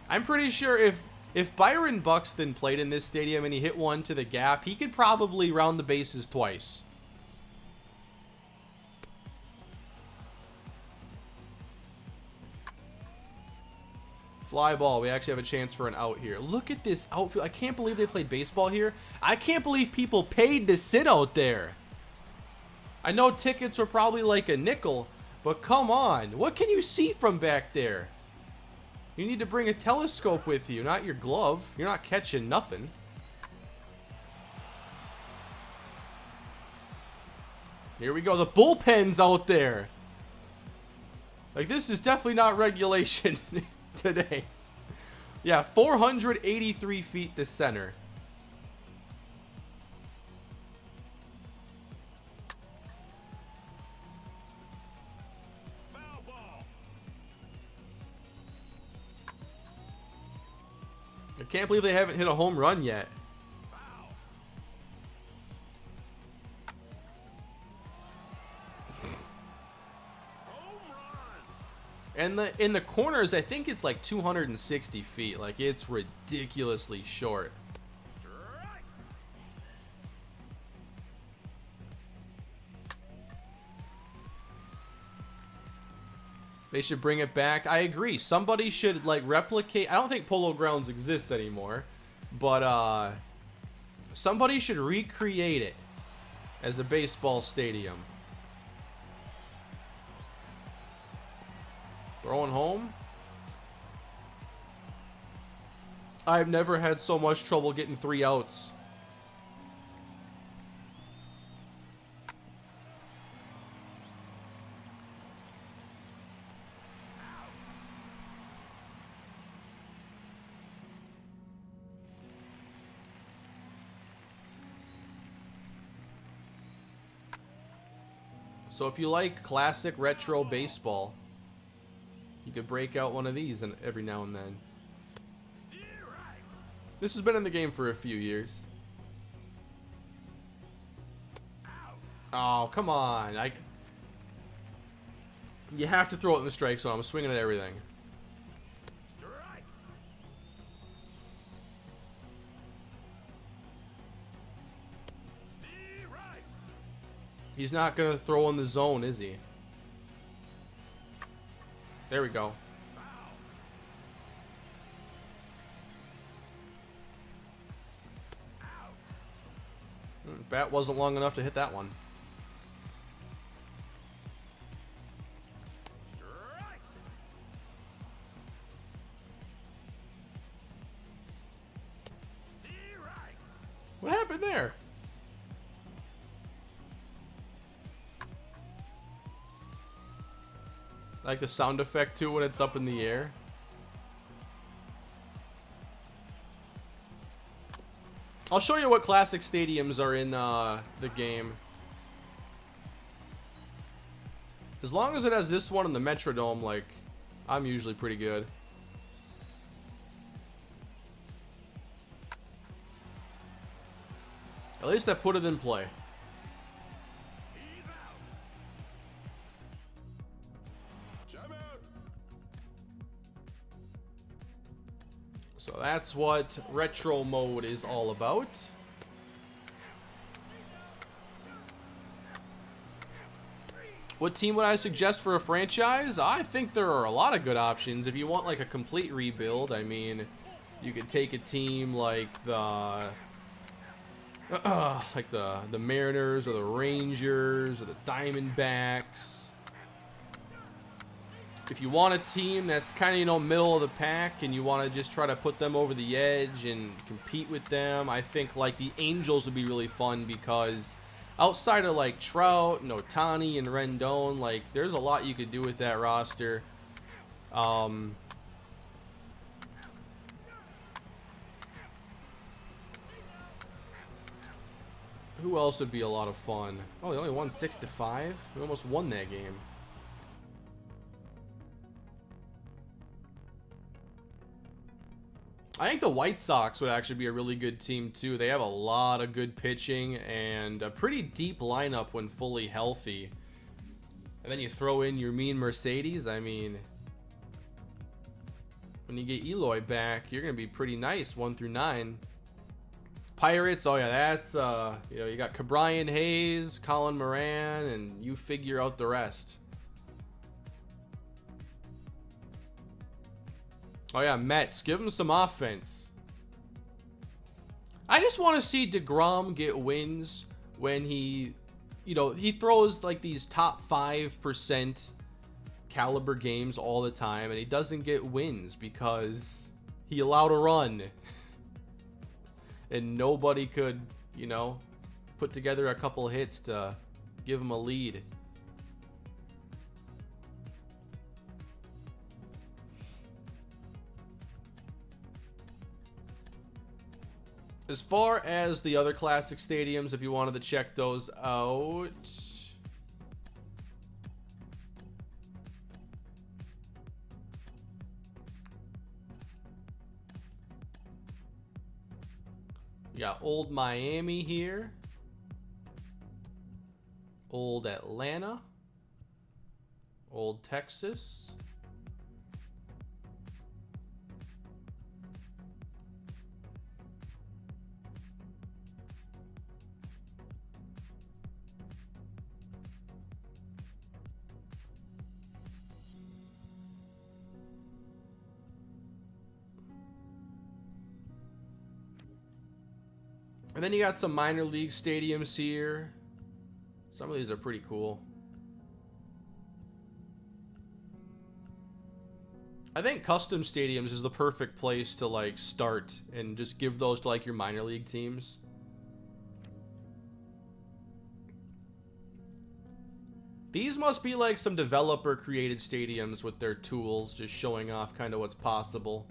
I'm pretty sure if Byron Buxton played in this stadium and he hit one to the gap, he could probably round the bases twice. Fly ball. We actually have a chance for an out here. Look at this outfield. I can't believe they played baseball here. I can't believe people paid to sit out there. I know tickets are probably like a nickel, but come on. What can you see from back there? You need to bring a telescope with you, not your glove. You're not catching nothing. Here we go. The bullpen's out there. Like, this is definitely not regulation today. Yeah, 483 feet to center. I can't believe they haven't hit a home run yet. And in the corners, I think it's like 260 feet. Like, it's ridiculously short. They should bring it back. I agree. Somebody should like replicate. I don't think Polo Grounds exists anymore, but somebody should recreate it as a baseball stadium. Throwing home. I've never had so much trouble getting 3 outs. So if you like classic retro baseball, you could break out one of these every now and then. This has been in the game for a few years. Oh, come on. You have to throw it in the strike zone. I'm swinging at everything. He's not going to throw in the zone, is he? There we go. Bat wasn't long enough to hit that one. What happened there? Like the sound effect too when it's up in the air. I'll show you what classic stadiums are in the game. As long as it has this one in the Metrodome, like, I'm usually pretty good. At least I put it in play. So that's what retro mode is all about. What team would I suggest for a franchise? I think there are a lot of good options. If you want like a complete rebuild, I mean, you could take a team like the Mariners or the Rangers or the Diamondbacks. If you want a team that's kind of, you know, middle of the pack and you want to just try to put them over the edge and compete with them, I think like the Angels would be really fun because outside of like Trout and Ohtani and Rendon, like there's a lot you could do with that roster. Who else would be a lot of fun? Oh, they only won 6-5. We almost won that game. I think the White Sox would actually be a really good team too. They have a lot of good pitching and a pretty deep lineup when fully healthy. And then you throw in your mean Mercedes. I mean, when you get Eloy back, you're gonna be pretty nice 1 through 9. Pirates, oh yeah, that's you know, you got Cabrian Hayes, Colin Moran, and you figure out the rest. Oh yeah, Mets, give him some offense. I just want to see DeGrom get wins when he, you know, he throws like these top 5% caliber games all the time, and he doesn't get wins because he allowed a run. And nobody could, you know, put together a couple hits to give him a lead. As far as the other classic stadiums, if you wanted to check those out, you got Old Miami here, Old Atlanta, Old Texas, and then you got some minor league stadiums here. Some of these are pretty cool. I think custom stadiums is the perfect place to like start and just give those to like your minor league teams. These must be like some developer created stadiums with their tools, just showing off kind of what's possible.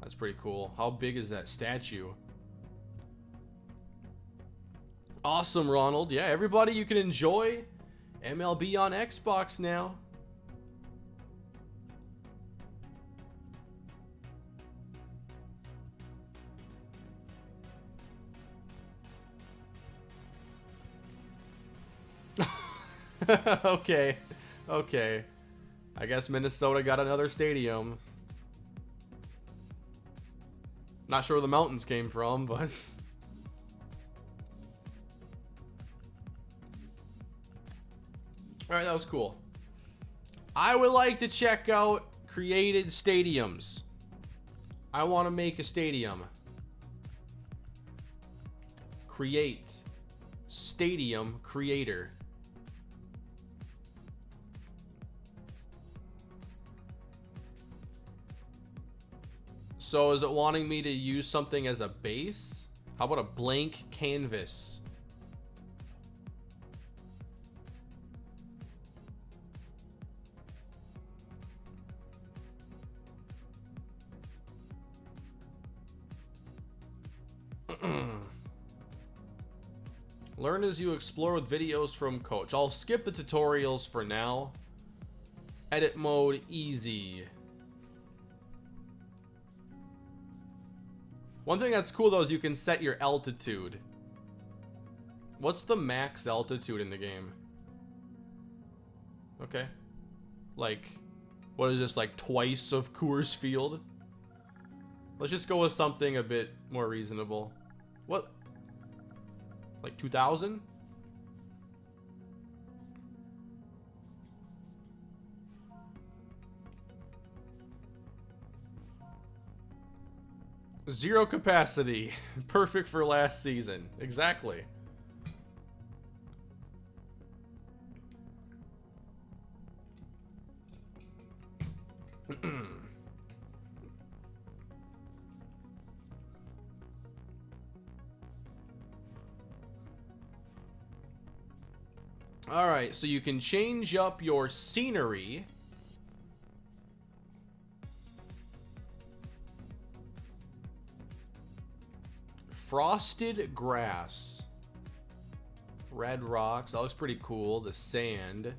That's pretty cool. How big is that statue? Awesome, Ronald. Yeah, everybody, you can enjoy MLB on Xbox now. Okay. Okay. I guess Minnesota got another stadium. Not sure where the mountains came from, but alright, that was cool. I would like to check out created stadiums. I want to make a stadium. Create. Stadium creator. So is it wanting me to use something as a base? How about a blank canvas? Learn as you explore with videos from coach. I'll skip the tutorials for now. Edit mode, easy. One thing that's cool though is you can set your altitude. What's the max altitude in the game? Okay. Like, what is this, like twice of Coors Field? Let's just go with something a bit more reasonable. What? Like 2,000? Zero capacity. Perfect for last season. Exactly. Alright, so you can change up your scenery. Frosted grass. Red rocks. That looks pretty cool. The sand. And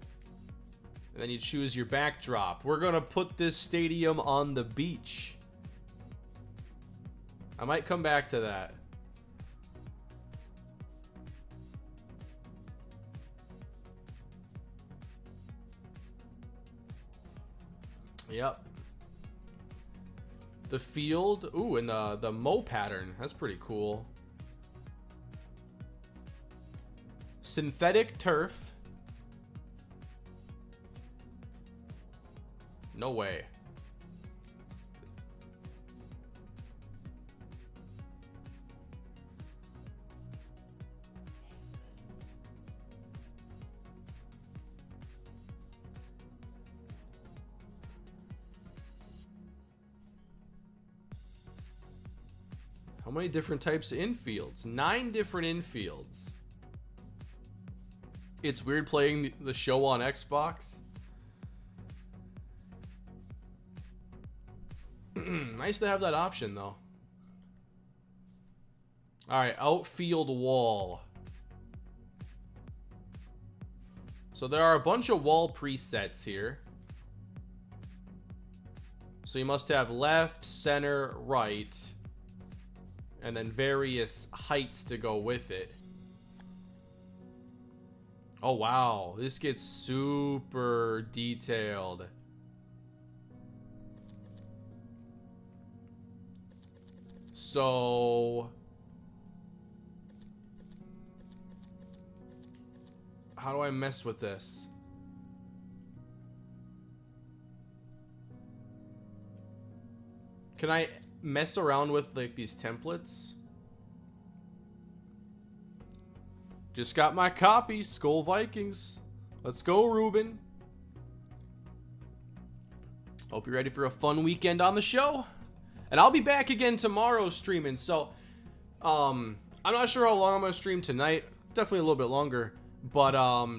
then you choose your backdrop. We're going to put this stadium on the beach. I might come back to that. Yep. The field. Ooh, and the mow pattern. That's pretty cool. Synthetic turf. No way. How many different types of infields? 9 different infields. It's weird playing the show on Xbox. Nice to have that option, though. Alright, outfield wall. So there are a bunch of wall presets here. So you must have left, center, right, and then various heights to go with it. Oh wow, this gets super detailed. So how do I mess with this? Can I mess around with like these templates? Just got my copy, Skull Vikings. Let's go, Ruben. Hope you're ready for a fun weekend on the show. And I'll be back again tomorrow streaming. So, I'm not sure how long I'm going to stream tonight. Definitely a little bit longer. But,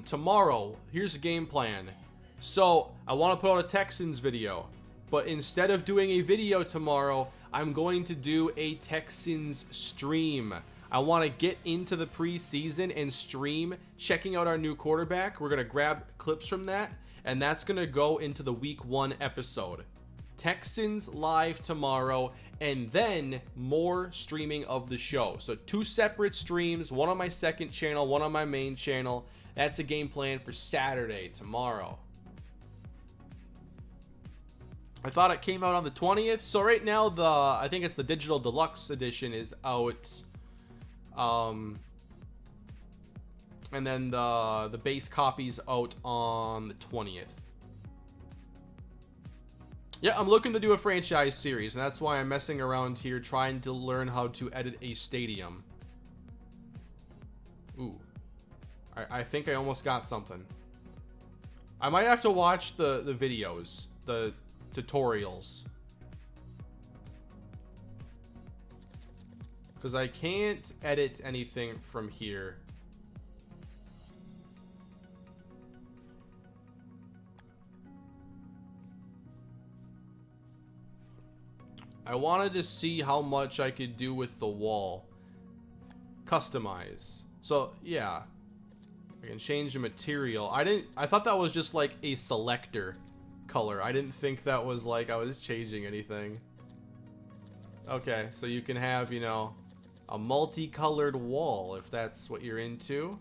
tomorrow, here's the game plan. So, I want to put out a Texans video. But instead of doing a video tomorrow, I'm going to do a Texans stream. I want to get into the preseason and stream checking out our new quarterback. We're going to grab clips from that, and that's going to go into the week 1 episode. Texans live tomorrow, and then more streaming of the show. So 2 separate streams, one on my second channel, one on my main channel. That's a game plan for Saturday, tomorrow. I thought it came out on the 20th. So right now, I think it's the digital deluxe edition is out. And then the base copy's out on the 20th. Yeah, I'm looking to do a franchise series, and that's why I'm messing around here trying to learn how to edit a stadium. Ooh. I think I almost got something. I might have to watch the videos, the tutorials. Because I can't edit anything from here. I wanted to see how much I could do with the wall. Customize. So, yeah. I can change the material. I thought that was just like a selector color. I didn't think that was like I was changing anything. Okay, so you can have, you know, a multicolored wall if that's what you're into.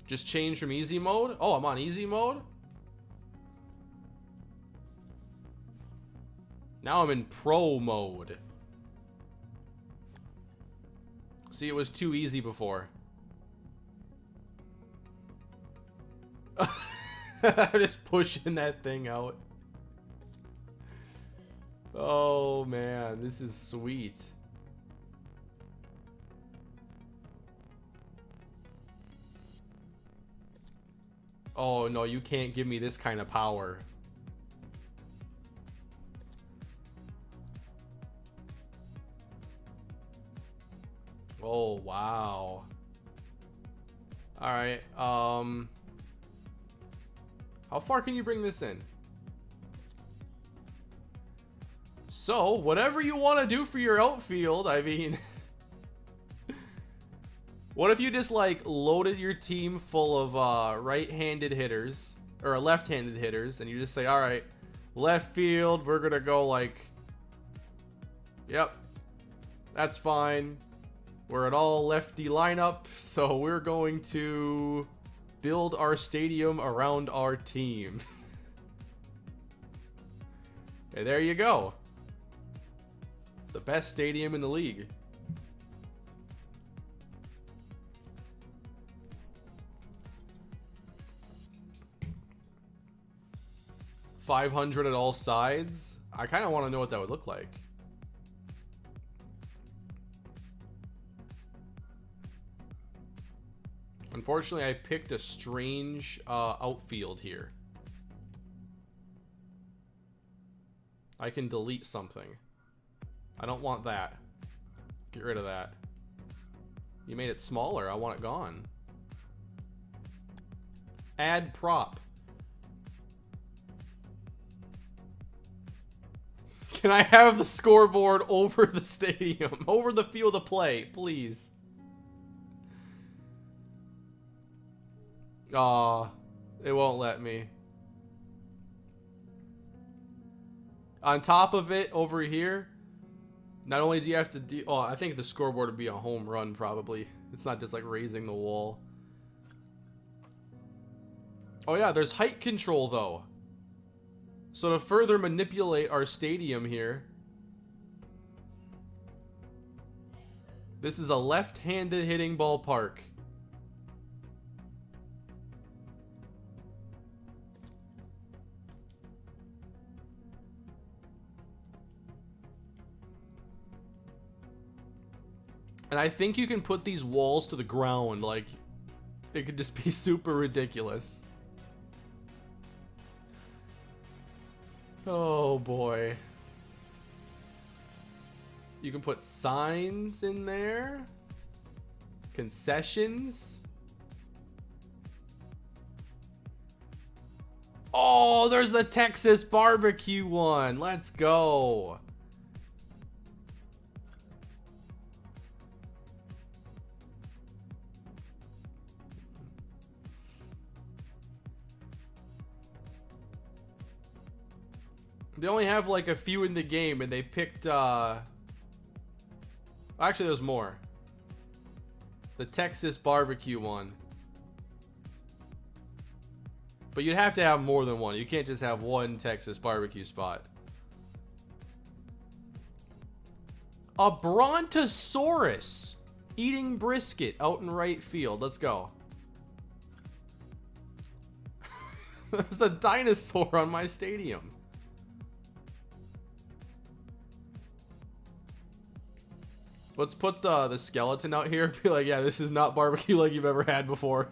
Just change from easy mode. Oh, I'm on easy mode. Now I'm in pro mode. See, it was too easy before. I'm just pushing that thing out. Oh man, this is sweet. Oh no, you can't give me this kind of power. Oh wow. All right. How far can you bring this in? So, whatever you want to do for your outfield, I mean... What if you just, like, loaded your team full of right-handed hitters, or left-handed hitters, and you just say, alright, left field, we're gonna go, like... Yep, that's fine. We're an all-lefty lineup, so we're going to build our stadium around our team. And there you go. The best stadium in the league. $500 at all sides. I kind of want to know what that would look like. Unfortunately, I picked a strange outfield here. I can delete something. I don't want that. Get rid of that. You made it smaller. I want it gone. Add prop. Can I have the scoreboard over the stadium? Over the field of play, please. Aw, it won't let me. On top of it, over here, not only do you have to do... Oh, I think the scoreboard would be a home run, probably. It's not just like raising the wall. Oh yeah, there's height control, though. So to further manipulate our stadium here... This is a left-handed hitting ballpark. And I think you can put these walls to the ground, like, it could just be super ridiculous. Oh boy. You can put signs in there. Concessions. Oh, there's the Texas barbecue one. Let's go. They only have like a few in the game, and they picked, actually there's more. The Texas barbecue one. But you'd have to have more than one. You can't just have one Texas barbecue spot. A brontosaurus eating brisket out in right field. Let's go. There's a dinosaur on my stadium. Let's put the skeleton out here. Be like, yeah, this is not barbecue like you've ever had before.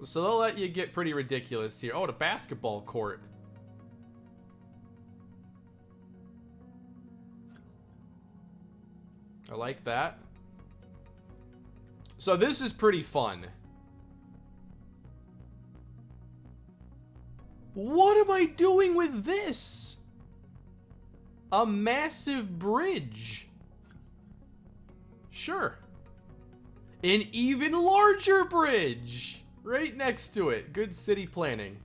So they'll let you get pretty ridiculous here. Oh, the basketball court. I like that. So this is pretty fun. What am I doing with this? A massive bridge. Sure. An even larger bridge right next to it. Good city planning.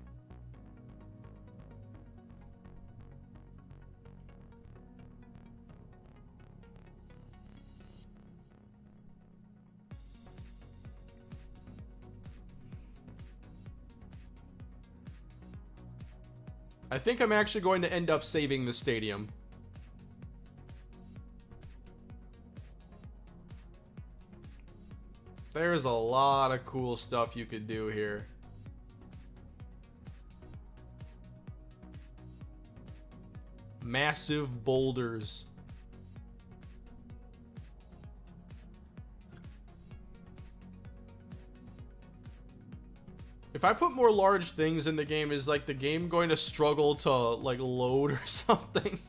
I think I'm actually going to end up saving the stadium. There's a lot of cool stuff you could do here. Massive boulders. If I put more large things in the game, is like the game going to struggle to like load or something?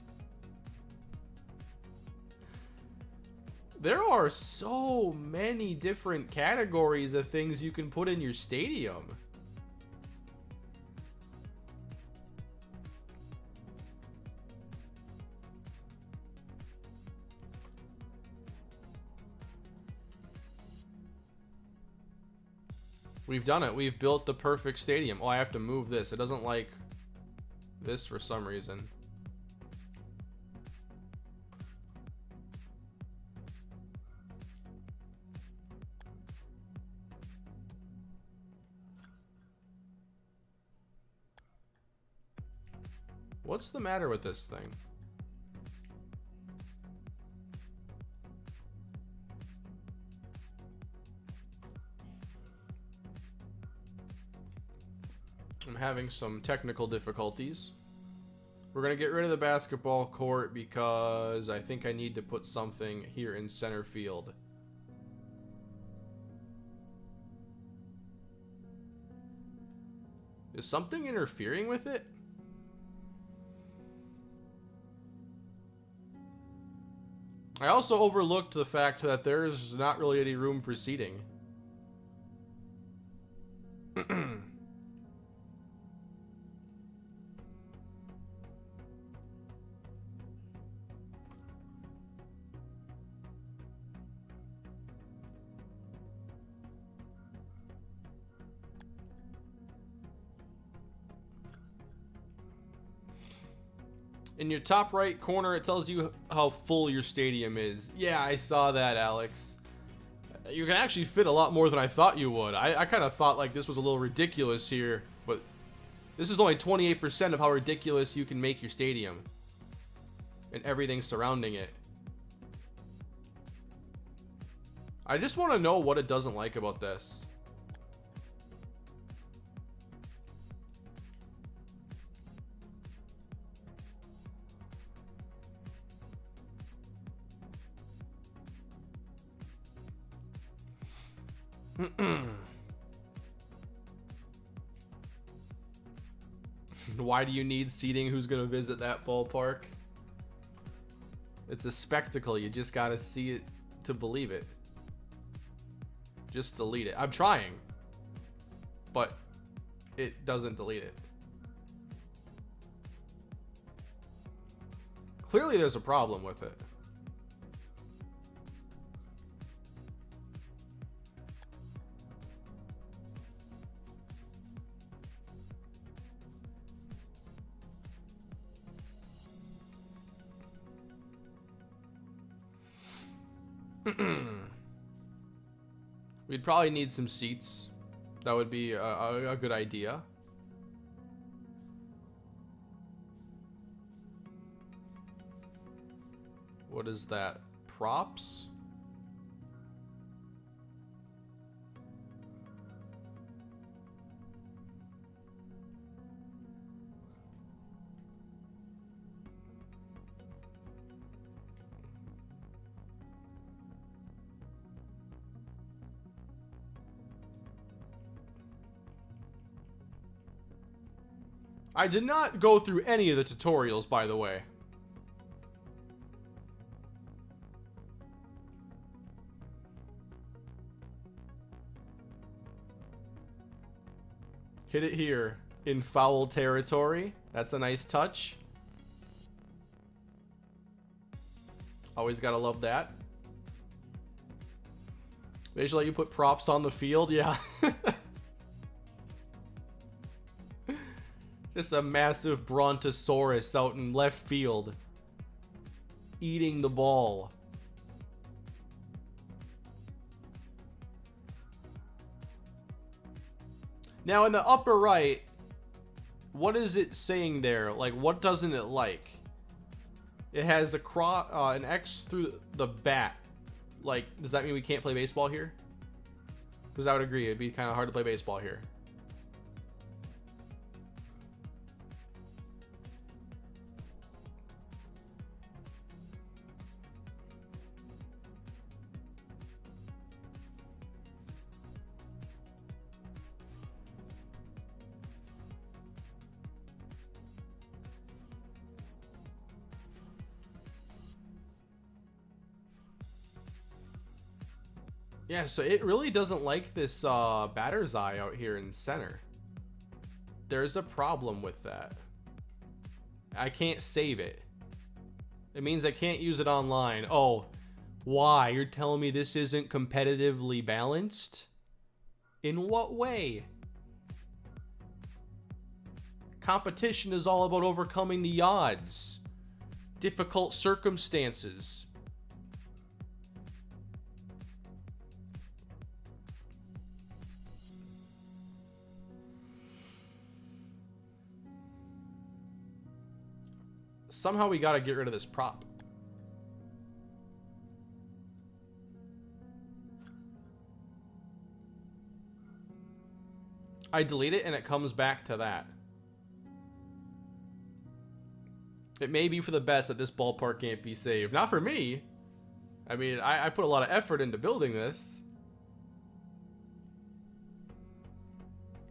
There are so many different categories of things you can put in your stadium. We've done it. We've built the perfect stadium. Oh, I have to move this. It doesn't like this for some reason. What's the matter with this thing? I'm having some technical difficulties. We're going to get rid of the basketball court because I think I need to put something here in center field. Is something interfering with it? I also overlooked the fact that there's not really any room for seating. In your top right corner, it tells you how full your stadium is. Yeah, I saw that, Alex. You can actually fit a lot more than I thought you would. I kind of thought like this was a little ridiculous here, but this is only 28% of how ridiculous you can make your stadium and everything surrounding it. I just want to know what it doesn't like about this. Why do you need seating? Who's gonna visit that ballpark? It's a spectacle. You just gotta see it to believe it. Just delete it. I'm trying, but it doesn't delete it. Clearly there's a problem with it. We'd probably need some seats. That would be a good idea. What is that? Props? I did not go through any of the tutorials, by the way. Hit it here. in foul territory. That's a nice touch. Always gotta love that. They should let you put props on the field, yeah. Just a massive brontosaurus out in left field, eating the ball. Now in the upper right, what is it saying there? Like, what doesn't it like? It has a an X through the bat. Like, does that mean we can't play baseball here? Because I would agree, it'd be kind of hard to play baseball here. Yeah, so it really doesn't like this batter's eye out here in center. There's a problem with that. I can't save it. It means I can't use it online. Oh, why? You're telling me this isn't competitively balanced? In what way? Competition is all about overcoming the odds, difficult circumstances. Somehow we gotta get rid of this prop. I delete it and it comes back to that. It may be for the best that this ballpark can't be saved. Not for me. I mean, I put a lot of effort into building this.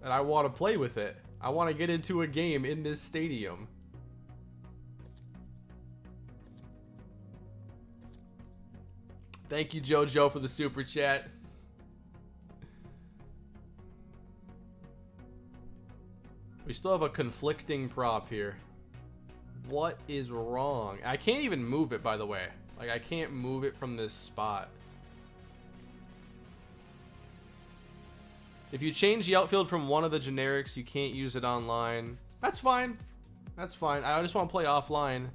And I want to play with it. I want to get into a game in this stadium. Thank you, JoJo, for the super chat. We still have a conflicting prop here. What is wrong? I can't even move it, by the way. Like, I can't move it from this spot. If you change the outfield from one of the generics, you can't use it online. That's fine. That's fine. I just want to play offline.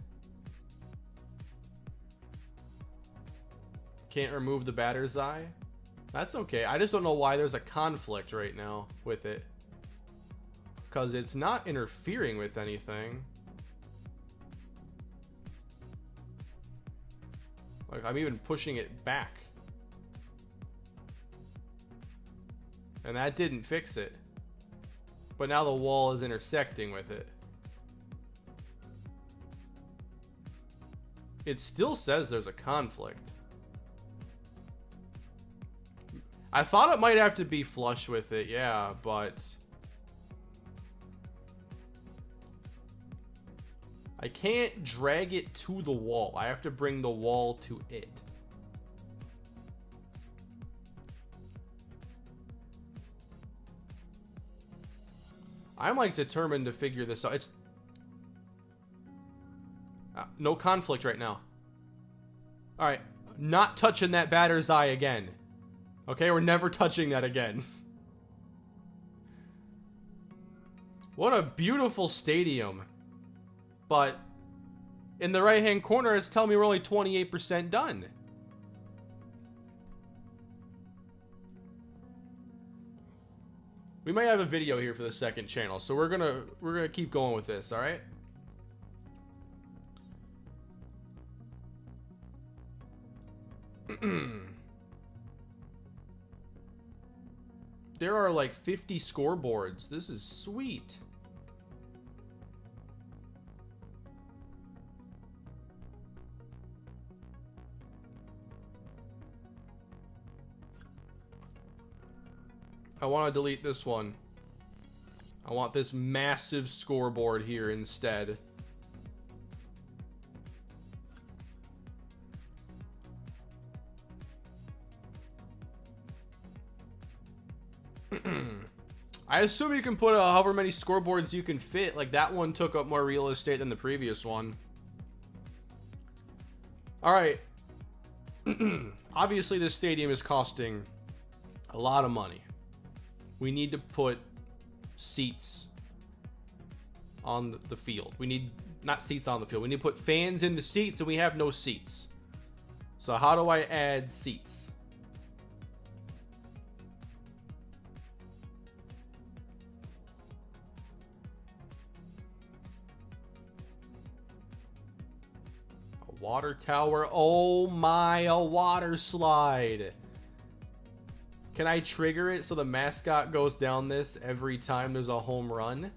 Can't remove the batter's eye. That's okay. I just don't know why there's a conflict right now with it. Because it's not interfering with anything. Like, I'm even pushing it back. And that didn't fix it. But now the wall is intersecting with it. It still says there's a conflict. I thought it might have to be flush with it, yeah, but I can't drag it to the wall. I have to bring the wall to it. I'm like determined to figure this out. It's no conflict right now. All right, not touching that batter's eye again. Okay, we're never touching that again. What a beautiful stadium. But in the right-hand corner, it's telling me we're only 28% done. We might have a video here for the second channel, so we're gonna keep going with this, all right? There are like 50 scoreboards. This is sweet. I want to delete this one. I want this massive scoreboard here instead. I assume you can put however many scoreboards you can fit. Like, that one took up more real estate than the previous one. All right. Obviously, this stadium is costing a lot of money. We need to put seats on the field. We need, not seats on the field. We need to put fans in the seats, and we have no seats. So how do I add seats? Water tower. Oh my, a water slide. Can I trigger it so the mascot goes down this every time there's a home run?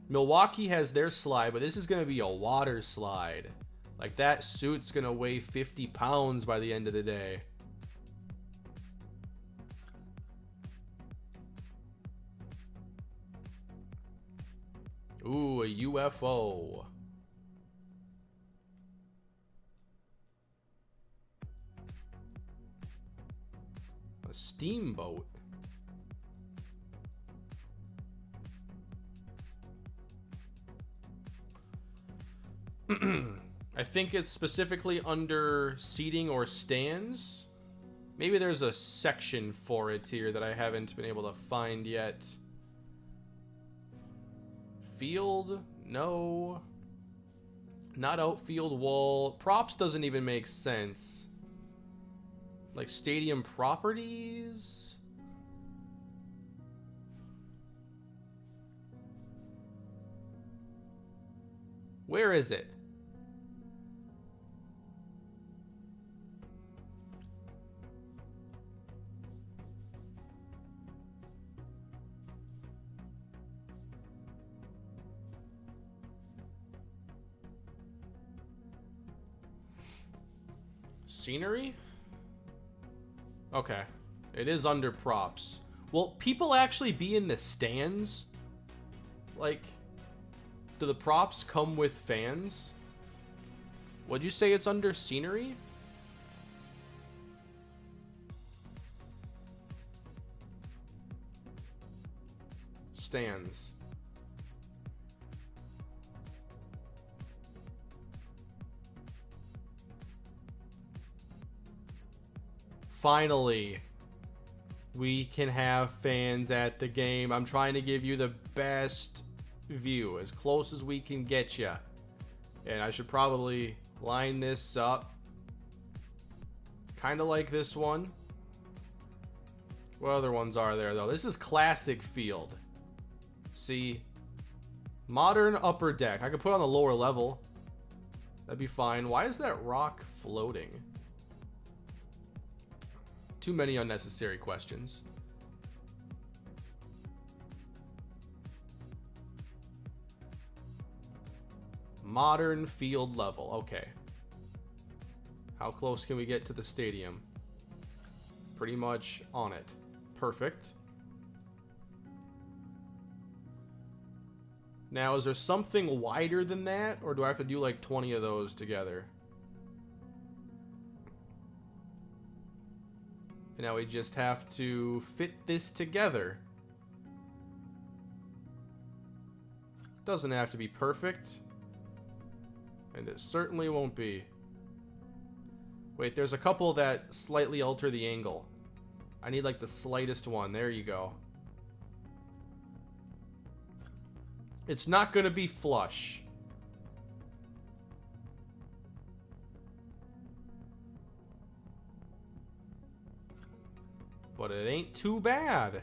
Milwaukee has their slide, but this is going to be a water slide. Like, that suit's going to weigh 50 pounds by the end of the day. Ooh, a UFO. A steamboat. I think it's specifically under seating or stands. Maybe there's a section for it here that I haven't been able to find yet. Field? No. Not outfield wall. Props doesn't even make sense. Like stadium properties? Where is it? Scenery? Okay. It is under props. Will people actually be in the stands? Like, do the props come with fans? Would you say it's under scenery? Stands. Finally, we can have fans at the game. I'm trying to give you the best view, as close as we can get you. And I should probably line this up kind of like this one. What other ones are there, though? This is classic field. See? Modern upper deck. I could put on the lower level. That'd be fine. Why is that rock floating? Too many unnecessary questions. Modern field level. Okay. How close can we get to the stadium? Pretty much on it. Perfect. Now, is there something wider than that? Or do I have to do like 20 of those together? And now we just have to fit this together. Doesn't have to be perfect. And it certainly won't be. Wait, there's a couple that slightly alter the angle. I need like the slightest one. There you go. It's not going to be flush. But it ain't too bad.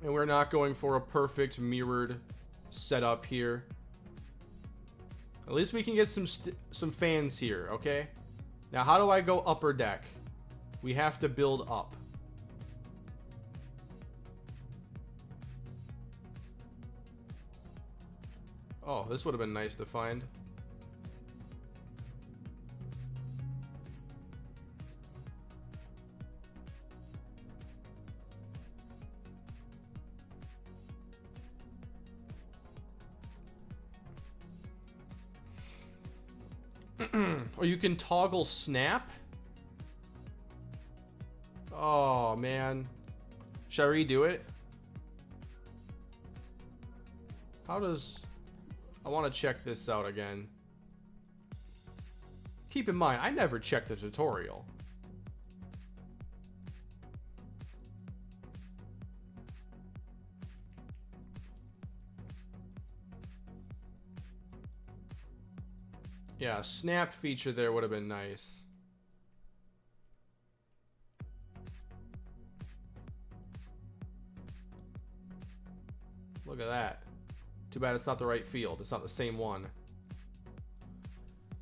And we're not going for a perfect mirrored setup here. At least we can get some fans here, okay? Now, how do I go upper deck? We have to build up. Oh, this would have been nice to find. Or you can toggle snap. Oh, man. Shall I redo it? How does... I want to check this out again. Keep in mind, I never checked the tutorial. Yeah, snap feature there would have been nice. Look at that. Too bad it's not the right field. It's not the same one.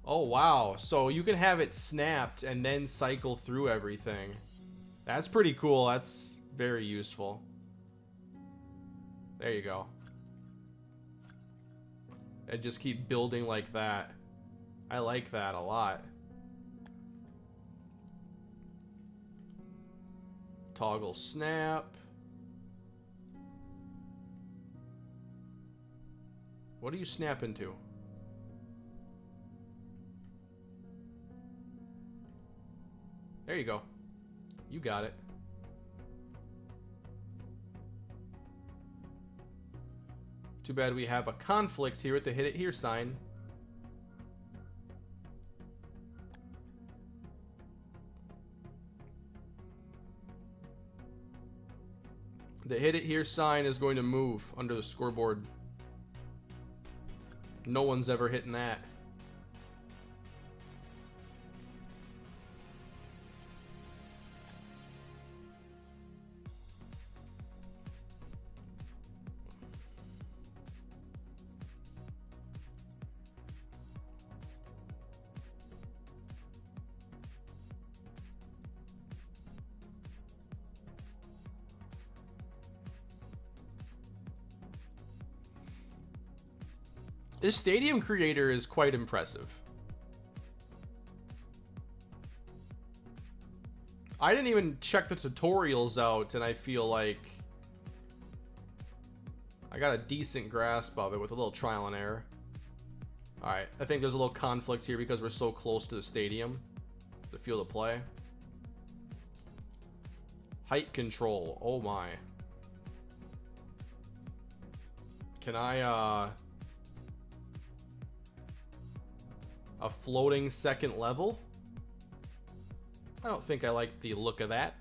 Oh, wow. So you can have it snapped and then cycle through everything. That's pretty cool. That's very useful. There you go. And just keep building like that. I like that a lot. Toggle snap. What do you snap into? There you go. You got it. Too bad we have a conflict here with the hit it here sign. The hit it here sign is going to move under the scoreboard. No one's ever hitting that. This stadium creator is quite impressive. I didn't even check the tutorials out, and I feel like I got a decent grasp of it with a little trial and error. Alright, I think there's a little conflict here because we're so close to the stadium, the field of play. Height control, oh my. Can I, a floating second level? I don't think I like the look of that.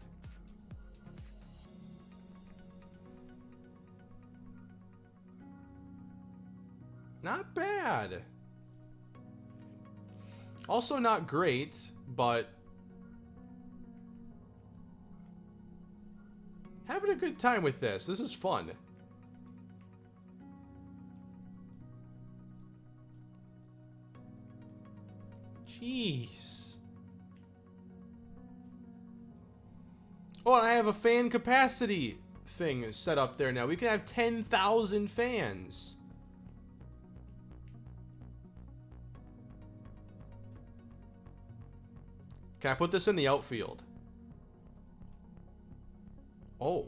Not bad. Also not great, but having a good time with this. This is fun. Jeez. Oh, and I have a fan capacity thing set up there now. We can have 10,000 fans. Can I put this in the outfield? Oh.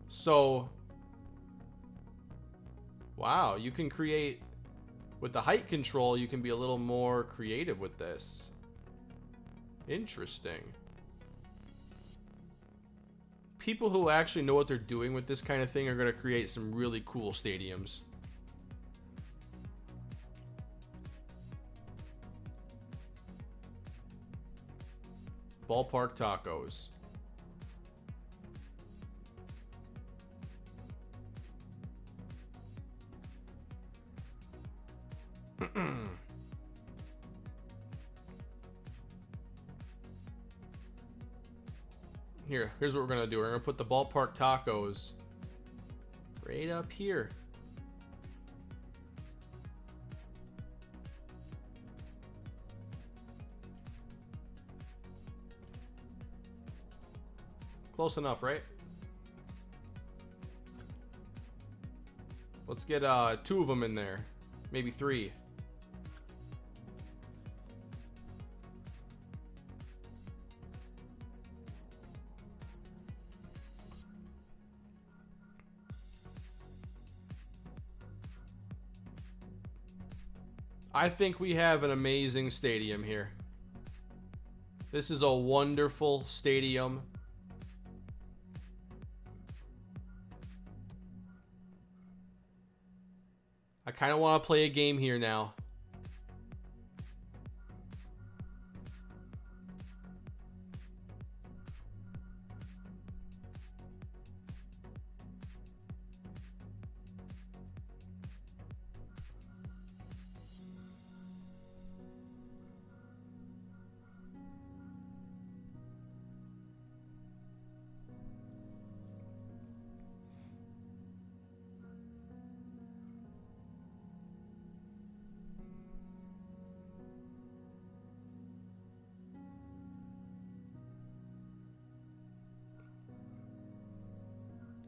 So, wow, you can create... With the height control, you can be a little more creative with this. Interesting. People who actually know what they're doing with this kind of thing are going to create some really cool stadiums. Ballpark tacos. Here's what we're gonna do. We're gonna put the ballpark tacos right up here. Close enough, right? Let's get 2 of them in there. Maybe 3. I think we have an amazing stadium here. This is a wonderful stadium. I kind of want to play a game here now.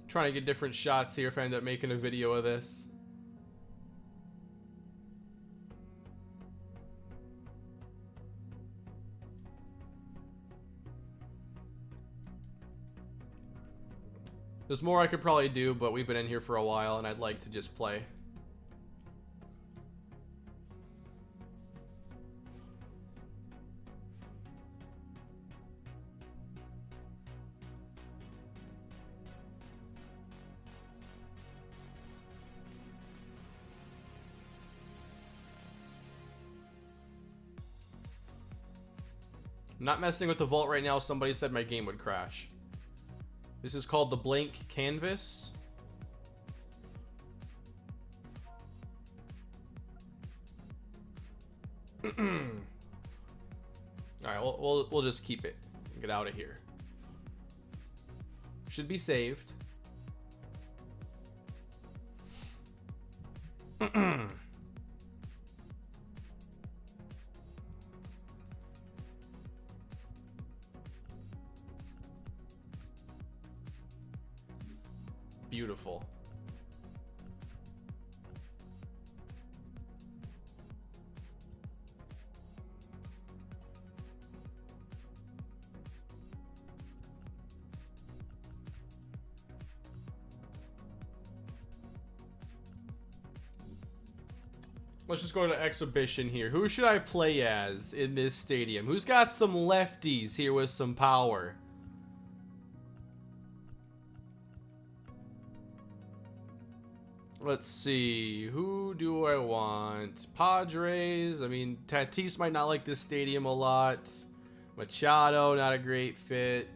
Trying to get different shots here if I end up making a video of this. There's more I could probably do, but we've been in here for a while and I'd like to just play. I'm not messing with the vault right now. Somebody said my game would crash. This is called the blank canvas. Alright, we'll just keep it and get out of here. Should be saved. Beautiful. Let's just go to exhibition here. Who should I play as in this stadium? Who's got some lefties here with some power? Let's see. Who do I want? Padres. I mean, Tatis might not like this stadium a lot. Machado, not a great fit.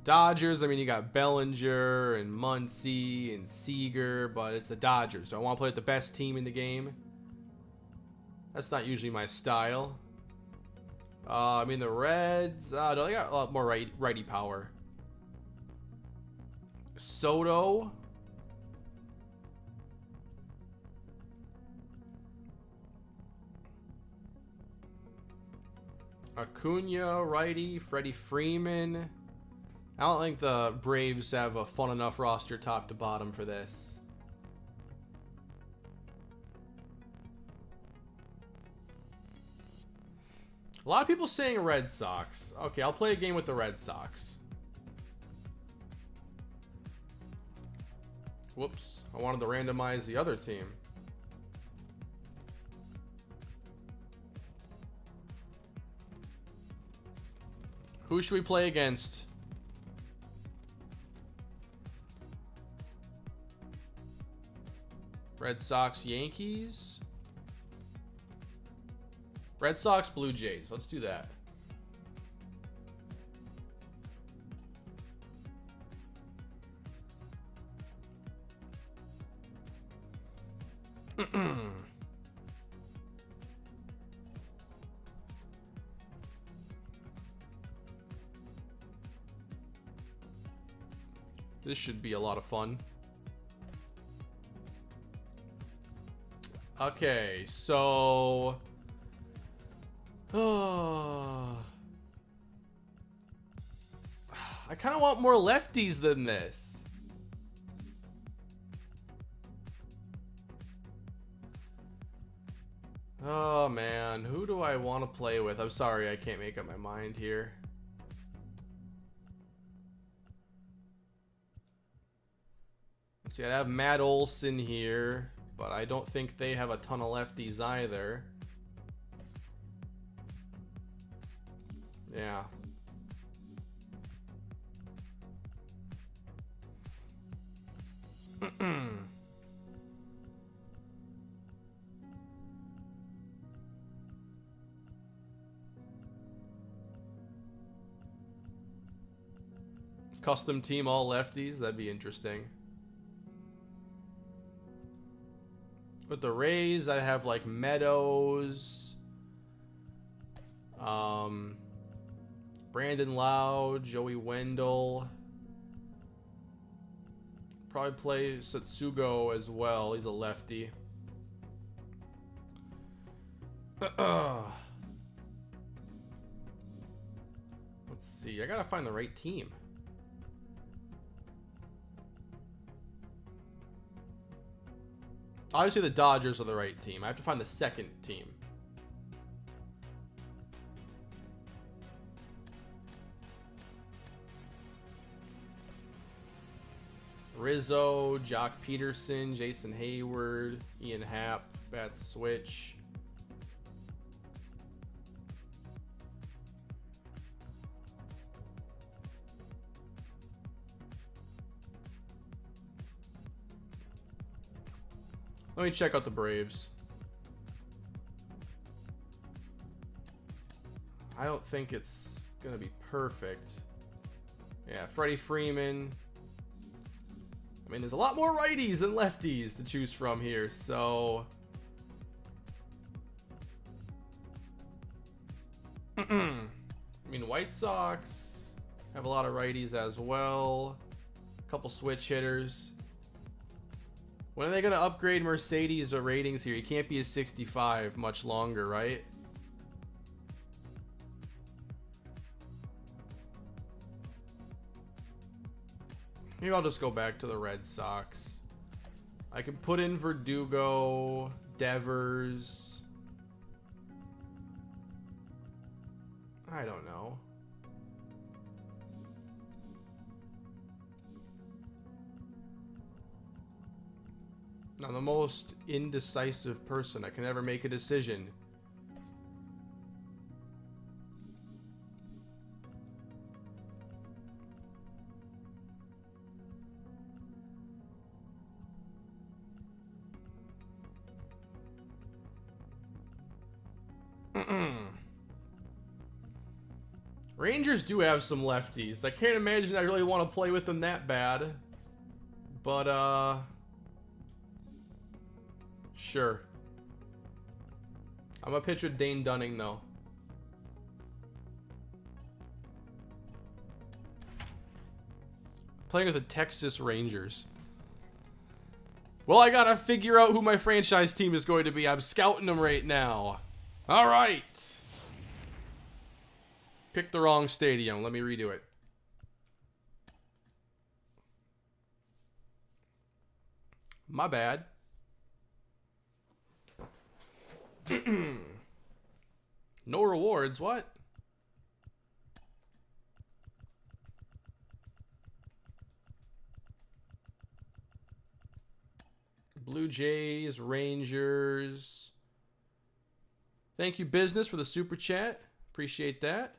Dodgers. I mean, you got Bellinger and Muncy and Seager, but it's the Dodgers. Do I want to play with the best team in the game? That's not usually my style. I mean, the Reds. No, they got a lot more righty power. Soto. Acuna, righty. Freddie Freeman. I don't think the Braves have a fun enough roster top to bottom for this. A lot of people saying Red Sox. Okay, I'll play a game with the Red Sox. Whoops. I wanted to randomize the other team. Who should we play against? Red Sox, Yankees. Red Sox, Blue Jays. Let's do that. This should be a lot of fun. Okay, so... I kind of want more lefties than this. Oh, man. Who do I want to play with? I'm sorry, I can't make up my mind here. See, I'd have Matt Olson here, but I don't think they have a ton of lefties either. Yeah. Custom team all lefties, that'd be interesting. With the Rays, I have like Meadows, Brandon Lowe, Joey Wendell. Probably play Satsugo as well. He's a lefty. Let's see. I gotta find the right team. Obviously, the Dodgers are the right team. I have to find the second team. Rizzo, Jock Peterson, Jason Hayward, Ian Happ, bat switch. Let me check out the Braves. I don't think it's going to be perfect. Yeah, Freddie Freeman. I mean, there's a lot more righties than lefties to choose from here, so... I mean, White Sox have a lot of righties as well. A couple switch hitters. When are they going to upgrade Mercedes' ratings here? He can't be a 65 much longer, right? Maybe I'll just go back to the Red Sox. I can put in Verdugo, Devers. I don't know. I'm the most indecisive person. I can never make a decision. Rangers do have some lefties. I can't imagine I really want to play with them that bad. But, sure. I'm gonna pitch with Dane Dunning, though. Playing with the Texas Rangers. Well, I gotta figure out who my franchise team is going to be. I'm scouting them right now. All right. Picked the wrong stadium. Let me redo it. My bad. No rewards. What? Blue Jays, Rangers. Thank you, business, for the super chat. Appreciate that.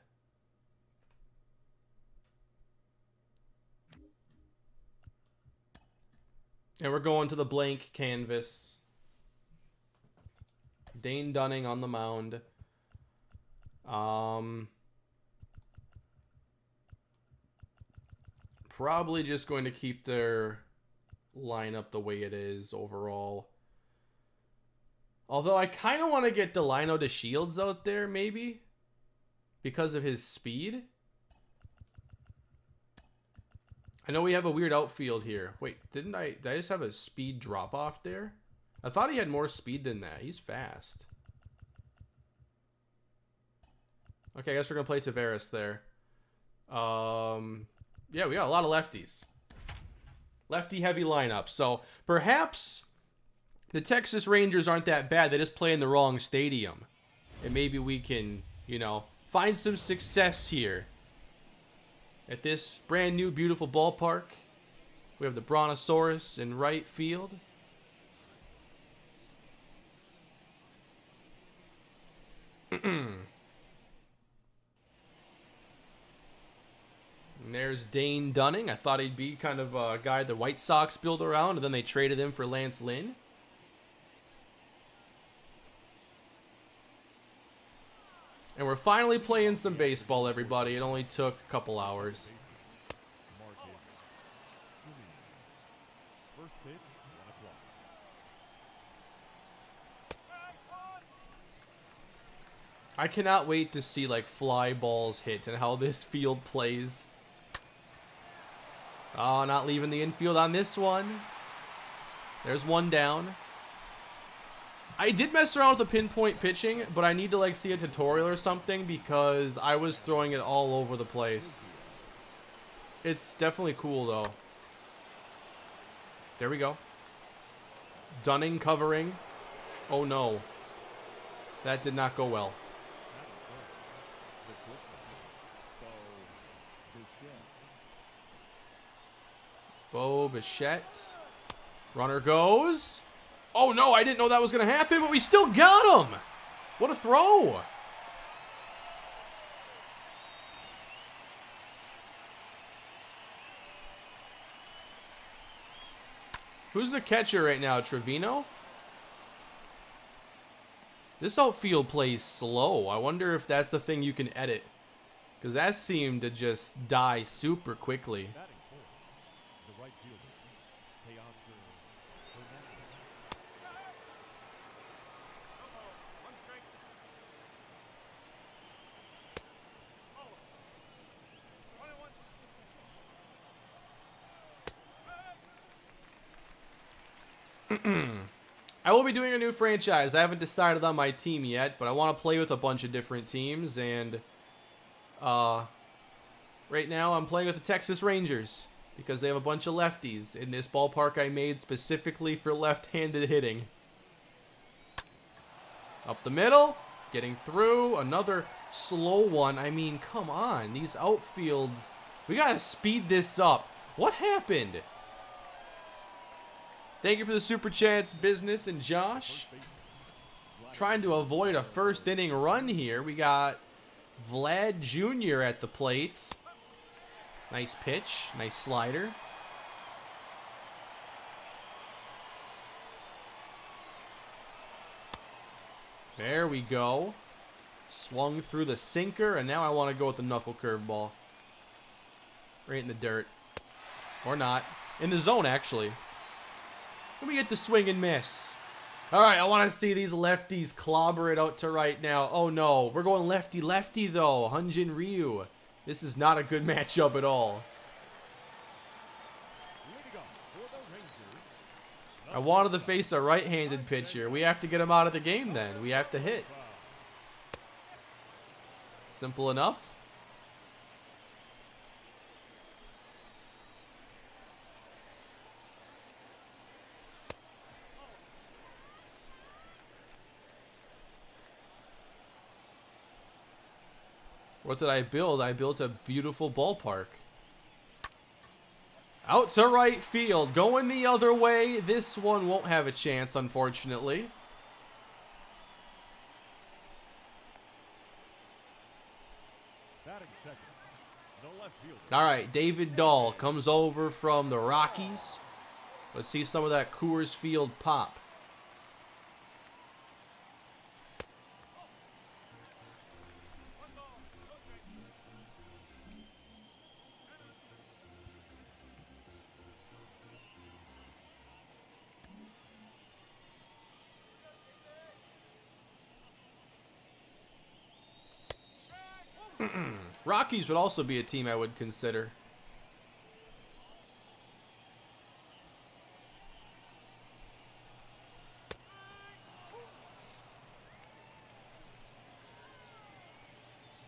And we're going to the blank canvas. Dane Dunning on the mound. Probably just going to keep their lineup the way it is overall. Although I kind of want to get Delino to Shields out there, maybe. Because of his speed. I know we have a weird outfield here. Wait, did I just have a speed drop off there? I thought he had more speed than that. He's fast. Okay, I guess we're going to play Taveras there. Yeah, we got a lot of lefties. Lefty heavy lineup. So perhaps the Texas Rangers aren't that bad. They just play in the wrong stadium. And maybe we can, you know, find some success here. At this brand new beautiful ballpark. We have the Brontosaurus in right field. And there's Dane Dunning. I thought he'd be kind of a guy the White Sox build around, and then they traded him for Lance Lynn. And we're finally playing some baseball, everybody. It only took a couple hours. First pitch, 1 o'clock. I cannot wait to see like fly balls hit and how this field plays. Oh, not leaving the infield on this one. There's one down. I did mess around with the pinpoint pitching, but I need to like see a tutorial or something because I was throwing it all over the place. It's definitely cool though. There we go. Dunning covering. Oh no. That did not go well. Bo Bichette. Runner goes. Oh no, I didn't know that was going to happen, but we still got him. What a throw. Who's the catcher right now? Trevino? This outfield plays slow. I wonder if that's a thing you can edit. Because that seemed to just die super quickly. The right fielder, Teoscar Hernandez. I will be doing a new franchise. I haven't decided on my team yet, but I want to play with a bunch of different teams. And right now I'm playing with the Texas Rangers because they have a bunch of lefties in this ballpark I made specifically for left-handed hitting. Up the middle, getting through, another slow one. I mean, come on, these outfields, we gotta speed this up. What happened? Thank you for the super chats, Business and Josh. Trying to avoid a first inning run here. We got Vlad Jr. at the plate. Nice pitch, nice slider. There we go. Swung through the sinker, and now I want to go with the knuckle curveball. Right in the dirt. Or not. In the zone, actually. Let me get the swing and miss. All right, I want to see these lefties clobber it out to right now. Oh, no. We're going lefty-lefty, though. Hyunjin Ryu. This is not a good matchup at all. I wanted to face a right-handed pitcher. We have to get him out of the game then. We have to hit. Simple enough. What did I build? I built a beautiful ballpark. Out to right field. Going the other way. This one won't have a chance, unfortunately. All right, David Dahl comes over from the Rockies. Let's see some of that Coors Field pop. Rockies would also be a team I would consider.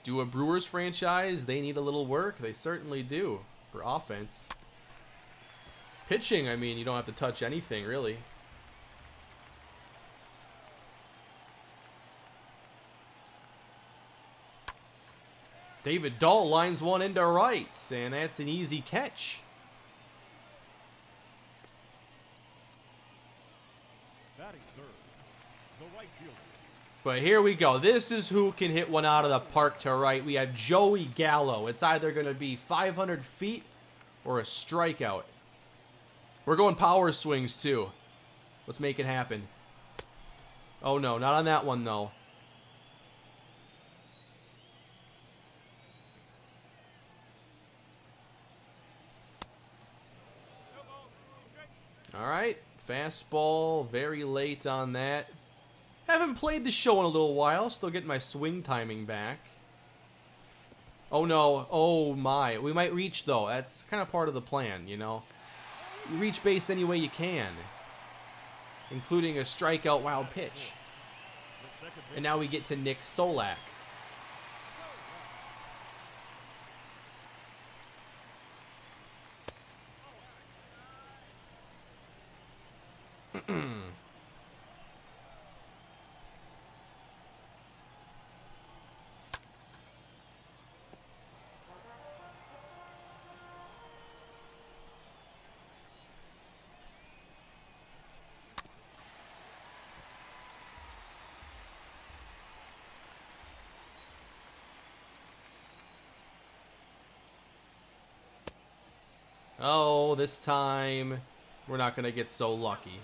Do a Brewers franchise? They need a little work. They certainly do for offense. Pitching, I mean, you don't have to touch anything, really. David Dahl lines one into right, and that's an easy catch. Batting third, the right fielder, But here we go. This is who can hit one out of the park to right. We have Joey Gallo. It's either going to be 500 feet or a strikeout. We're going power swings, too. Let's make it happen. Oh, no. Not on that one, though. All right. Fastball. Very late on that. Haven't played the show in a little while. Still getting my swing timing back. Oh, no. Oh, my. We might reach, though. That's kind of part of the plan, you know. You reach base any way you can, including a strikeout wild pitch. And now we get to Nick Solak. Oh, this time we're not going to get so lucky.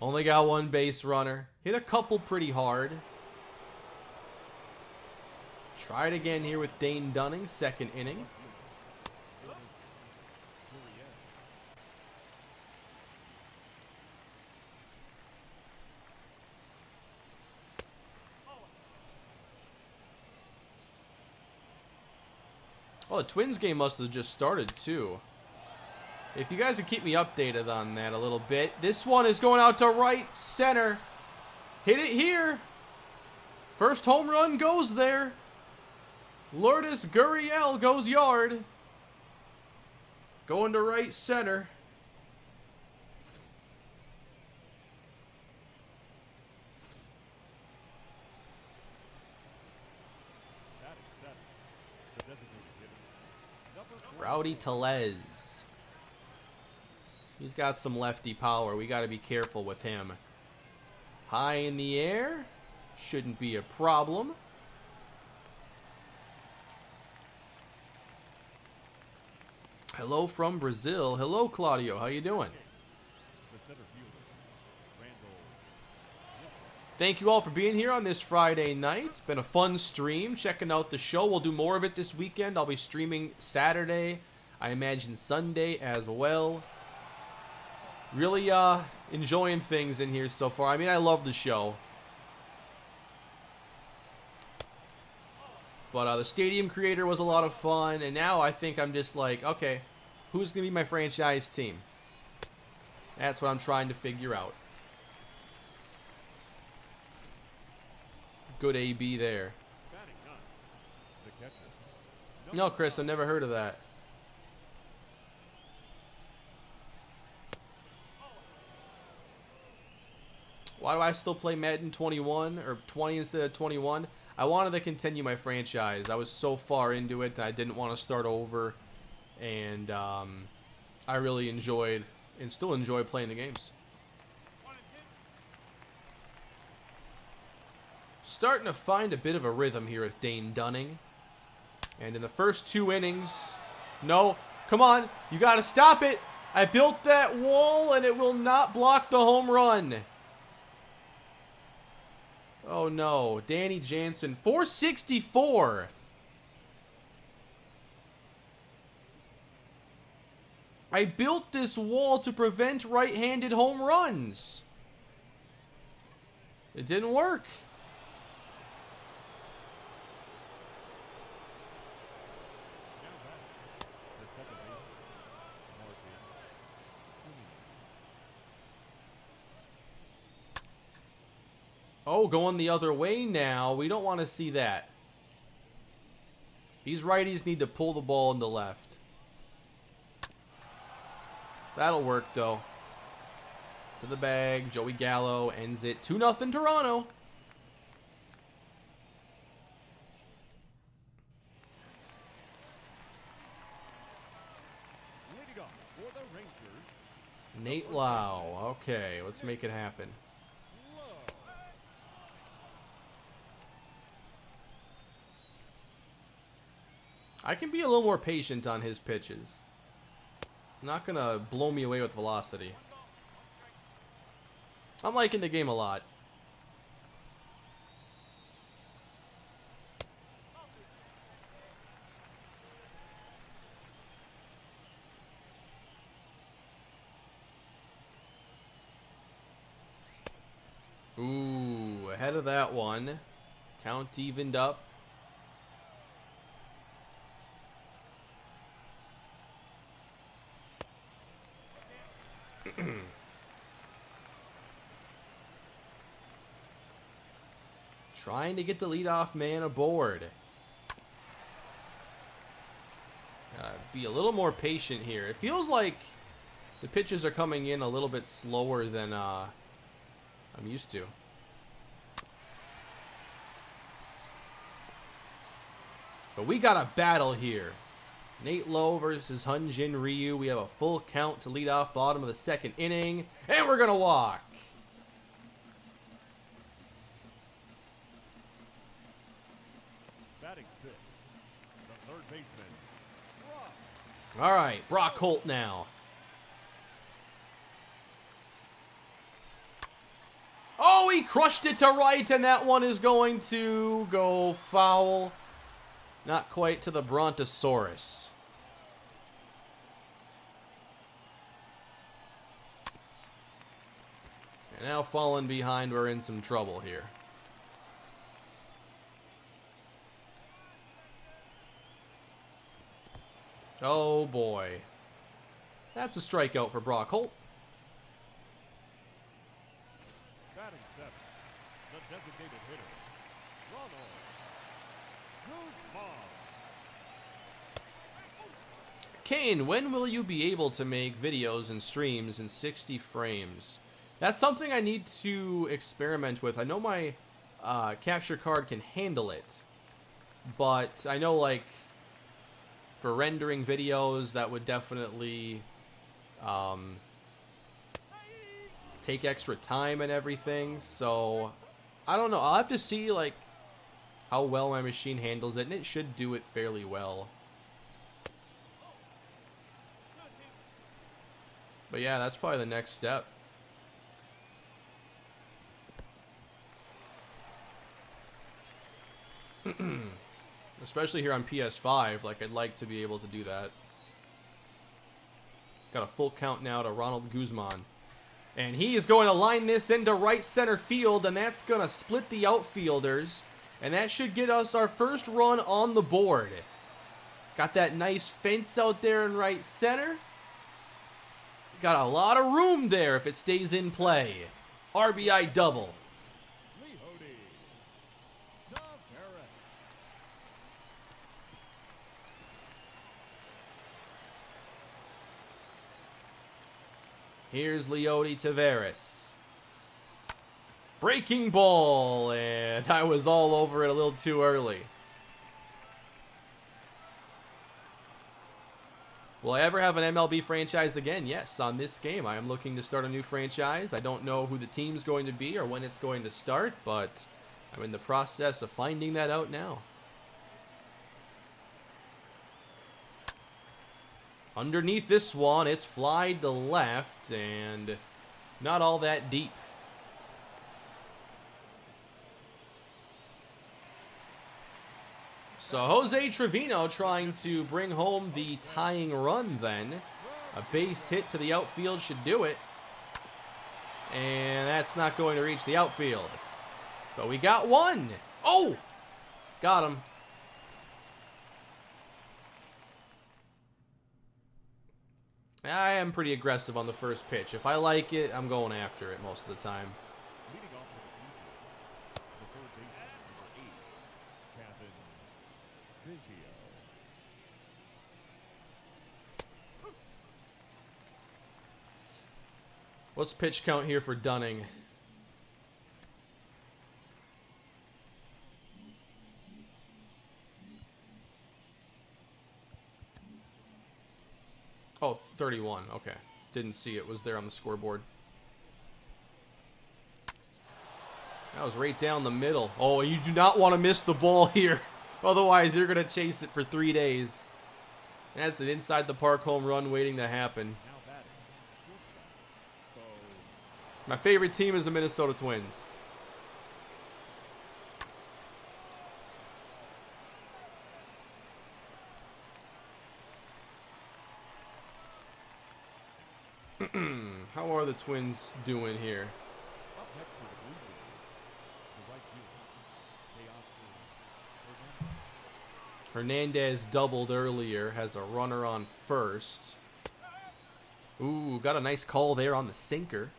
Only got one base runner. Hit a couple pretty hard. Try it again here with Dane Dunning, second inning. Oh, the Twins game must have just started, too. If you guys could keep me updated on that a little bit. This one is going out to right center. Hit it here. First home run goes there. Lourdes Gurriel goes yard. Going to right center. Rowdy Tellez. He's got some lefty power. We got to be careful with him. High in the air. Shouldn't be a problem. Hello from Brazil. Hello, Claudio. How you doing? Thank you all for being here on this Friday night. It's been a fun stream, checking out the show. We'll do more of it this weekend. I'll be streaming Saturday. I imagine Sunday as well. Really enjoying things in here so far. I mean, I love the show. But the Stadium Creator was a lot of fun. And now I think I'm just like, okay, who's going to be my franchise team? That's what I'm trying to figure out. Good AB there. No, Chris, I've never heard of that. Why do I still play Madden 21 or 20 instead of 21? I wanted to continue my franchise. I was so far into it that I didn't want to start over. And I really enjoyed and still enjoy playing the games. Starting to find a bit of a rhythm here with Dane Dunning. And in the first 2 innings... No, come on. You got to stop it. I built that wall and it will not block the home run. Oh, no. Danny Jansen, 464. I built this wall to prevent right-handed home runs. It didn't work. Oh, going the other way now. We don't want to see that. These righties need to pull the ball in the left. That'll work, though. To the bag. Joey Gallo ends it. 2-0 Toronto. Nate Lau. Okay, let's make it happen. I can be a little more patient on his pitches. Not going to blow me away with velocity. I'm liking the game a lot. Ooh, ahead of that one. Count evened up. Trying to get the leadoff man aboard. Be a little more patient here. It feels like the pitches are coming in a little bit slower than I'm used to. But we got a battle here. Nate Lowe versus Hyunjin Ryu. We have a full count to lead off bottom of the second inning. And we're going to walk. Batting sixth, the third baseman, Brock. All right, Brock Holt now. Oh, he crushed it to right, and that one is going to go foul. Not quite to the Brontosaurus. And now falling behind, we're in some trouble here. Oh boy. That's a strikeout for Brock Holt. Batting seventh, the designated hitter, Ronald Guzman. Kane, when will you be able to make videos and streams in 60 frames? That's something I need to experiment with. I know my capture card can handle it, but I know, like, for rendering videos, that would definitely take extra time and everything. So I don't know. I'll have to see, like, how well my machine handles it, and it should do it fairly well. But yeah, that's probably the next step. Especially here on PS5, like, I'd like to be able to do that. Got a full count now to Ronald Guzman. And he is going to line this into right center field, and that's going to split the outfielders. And that should get us our first run on the board. Got that nice fence out there in right center. Got a lot of room there if it stays in play. RBI double. Here's Leody Taveras. Breaking ball, and I was all over it a little too early. Will I ever have an MLB franchise again? Yes, on this game. I am looking to start a new franchise. I don't know who the team's going to be or when it's going to start, but I'm in the process of finding that out now. Underneath this one, it's fly to left and not all that deep. So Jose Trevino trying to bring home the tying run then. A base hit to the outfield should do it. And that's not going to reach the outfield. But we got one. Oh! Got him. I am pretty aggressive on the first pitch. If I like it, I'm going after it most of the time. Leading off for the third baseman, number 8, Kevin Biggio. What's pitch count here for Dunning? Oh, 31. Okay. Didn't see it. Was there on the scoreboard. That was right down the middle. Oh, you do not want to miss the ball here. Otherwise, you're going to chase it for 3 days. That's an inside the park home run waiting to happen. My favorite team is the Minnesota Twins. How are the Twins doing here? Hernandez doubled earlier, has a runner on first. Ooh, got a nice call there on the sinker.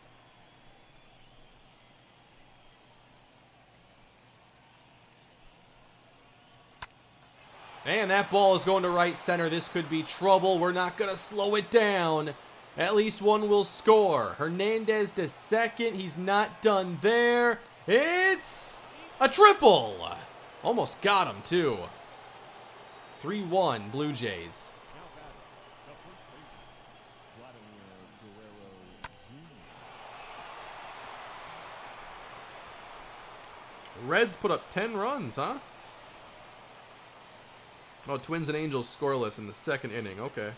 And that ball is going to right center. This could be trouble. We're not going to slow it down. At least one will score. Hernandez to second. He's not done there. It's a triple. Almost got him, too. 3-1 Blue Jays. Reds put up 10 runs, huh? Oh, Twins and Angels scoreless in the second inning. Okay.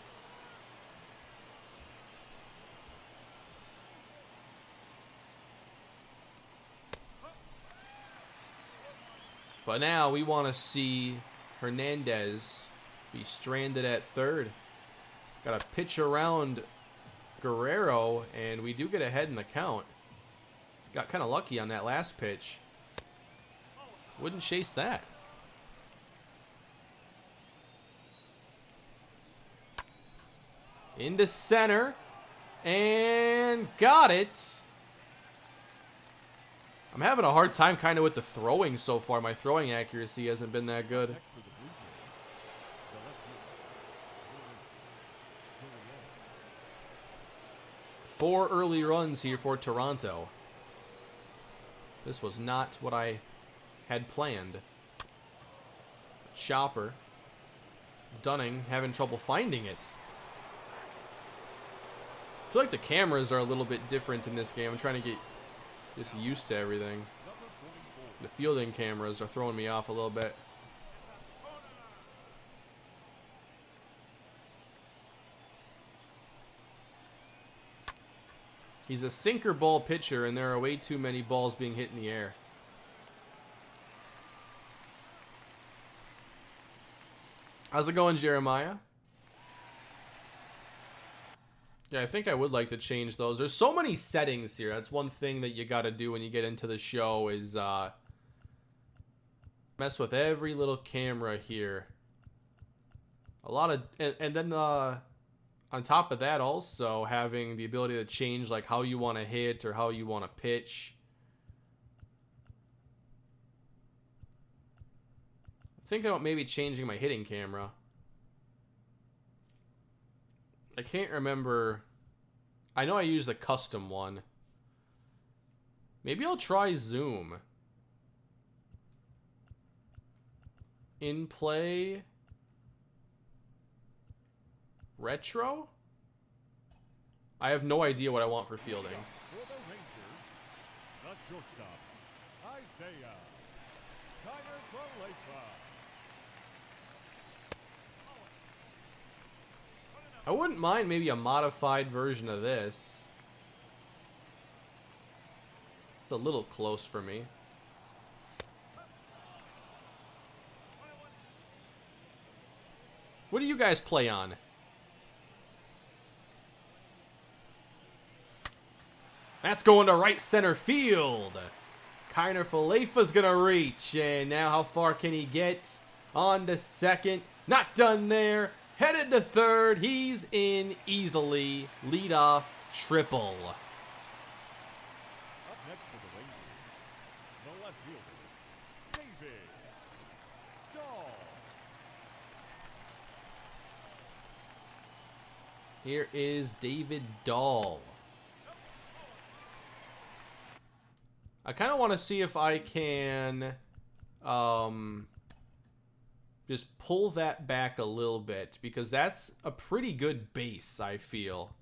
But now we want to see Hernandez be stranded at third. Got to pitch around Guerrero, and we do get ahead in the count. Got kind of lucky on that last pitch. Wouldn't chase that. Into center. And got it. I'm having a hard time kind of with the throwing so far. My throwing accuracy hasn't been that good. 4 early runs here for Toronto. This was not what I had planned. Chopper. Dunning having trouble finding it. I feel like the cameras are a little bit different in this game. I'm trying to get just used to everything. The fielding cameras are throwing me off a little bit. He's a sinker ball pitcher, and there are way too many balls being hit in the air. How's it going, Jeremiah? Yeah, I think I would like to change those. There's so many settings here. That's one thing that you got to do when you get into the show is mess with every little camera here. A lot of... And then on top of that, also having the ability to change like how you want to hit or how you want to pitch. Thinking about maybe changing my hitting camera. I can't remember. I know I used a custom one. Maybe I'll try zoom. In play. Retro? I have no idea what I want for fielding. For the Rangers, the shortstop, Isaiah Kiner-Falefa. I wouldn't mind maybe a modified version of this. It's a little close for me. What do you guys play on? That's going to right center field. Kiner-Falefa's going to reach. And now how far can he get? On to second. Not done there. Headed to third. He's in easily. Leadoff triple. Up next for the Rangers, the left fielder, David Dahl. Here is David Dahl. I kind of want to see if I can just pull that back a little bit, because that's a pretty good base, I feel.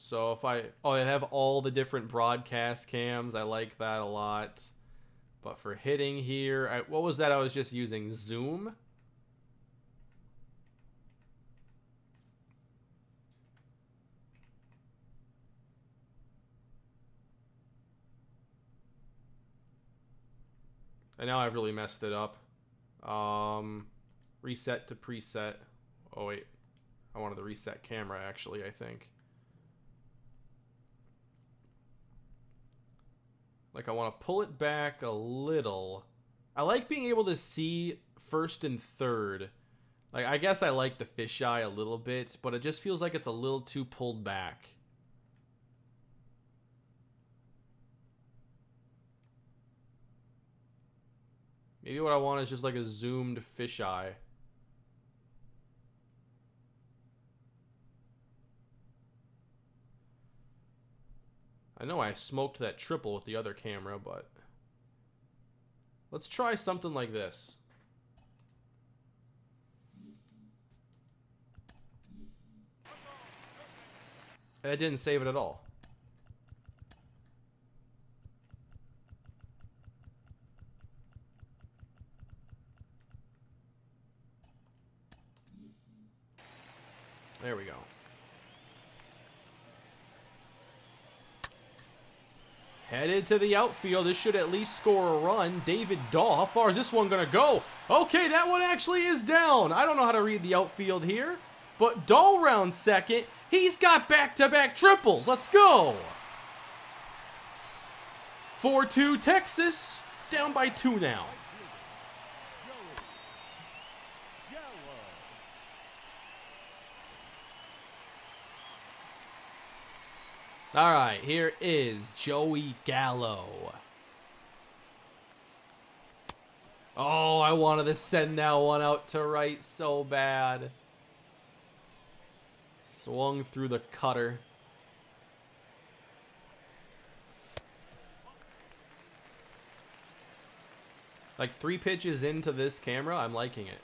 So if I have all the different broadcast cams. I like that a lot. But for hitting here, what was that I was just using? Zoom? And now I've really messed it up. Reset to preset. Oh wait, I wanted the reset camera actually, I think. Like I want to pull it back a little. I like being able to see first and third. Like I guess I like the fisheye a little bit, but it just feels like it's a little too pulled back. Maybe what I want is just like a zoomed fisheye. I know I smoked that triple with the other camera, but let's try something like this. That didn't save it at all. There we go. Headed to the outfield. This should at least score a run. David Dahl. How far is this one going to go? Okay, that one actually is down. I don't know how to read the outfield here. But Dahl rounds second. He's got back-to-back triples. Let's go. 4-2 Texas. Down by 2 now. All right, here is Joey Gallo. Oh, I wanted to send that one out to right so bad. Swung through the cutter. Like 3 pitches into this camera, I'm liking it.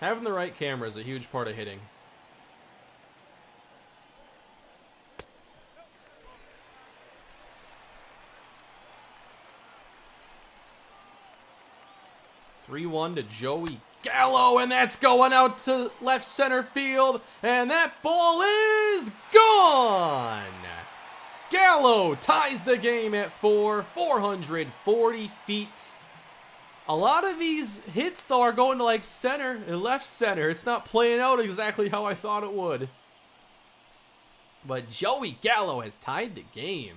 Having the right camera is a huge part of hitting. (3-1) to Joey Gallo, and that's going out to left center field, and that ball is gone. Gallo ties the game at 440 feet. A lot of these hits, though, are going to like center and left center. It's not playing out exactly how I thought it would. But Joey Gallo has tied the game.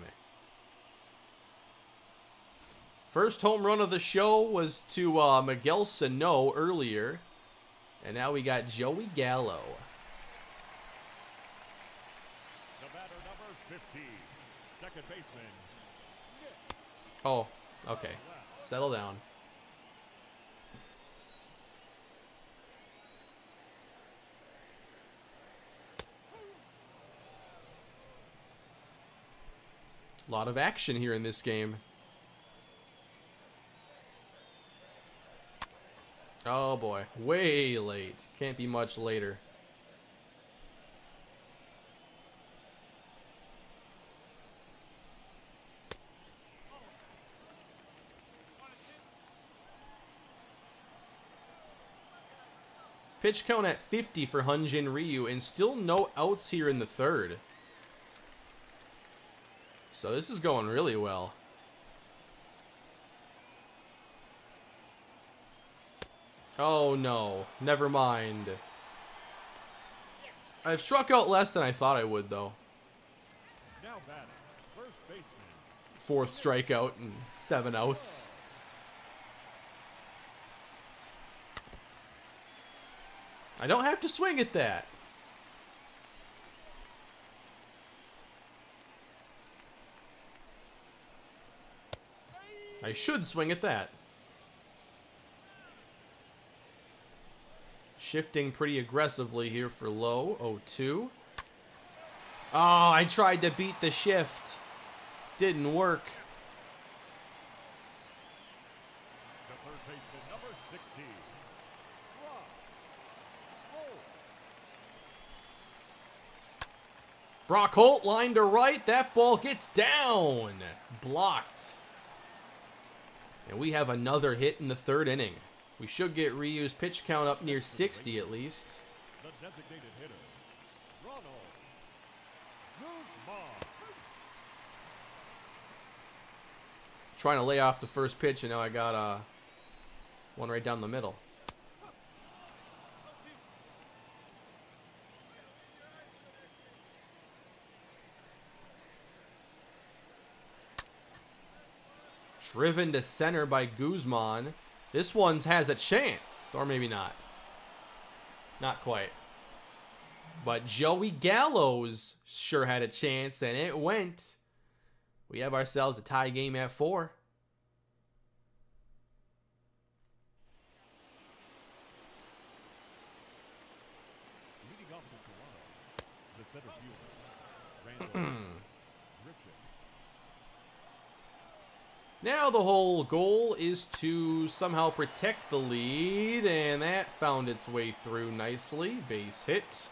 First home run of the show was to Miguel Sano earlier. And now we got Joey Gallo. The batter number 15, second baseman. Oh, okay. Settle down. A lot of action here in this game. Oh boy, way late. Can't be much later. Pitch count at 50 for Hyun-Jin Ryu, and still no outs here in the third. So this is going really well. Oh no, never mind. I've struck out less than I thought I would, though. Now batting, first baseman. 4th strikeout and 7 outs. I don't have to swing at that. I should swing at that. Shifting pretty aggressively here for low. 0-2. Oh, I tried to beat the shift. Didn't work. third baseman, number 16. Rob. Roll. Brock Holt, line to right. That ball gets down. Blocked. And we have another hit in the third inning. We should get Ryu's pitch count up near 60 at least. The designated hitter, Ronald Guzman. Trying to lay off the first pitch, and now I got one right down the middle. Driven to center by Guzman. This one has a chance, or maybe not. Not quite. But Joey Gallows sure had a chance, and it went. We have ourselves a tie game at 4. Leading off the Toronto, the center fielder, Randall Griffin. Now the whole goal is to somehow protect the lead, and that found its way through nicely. Base hit.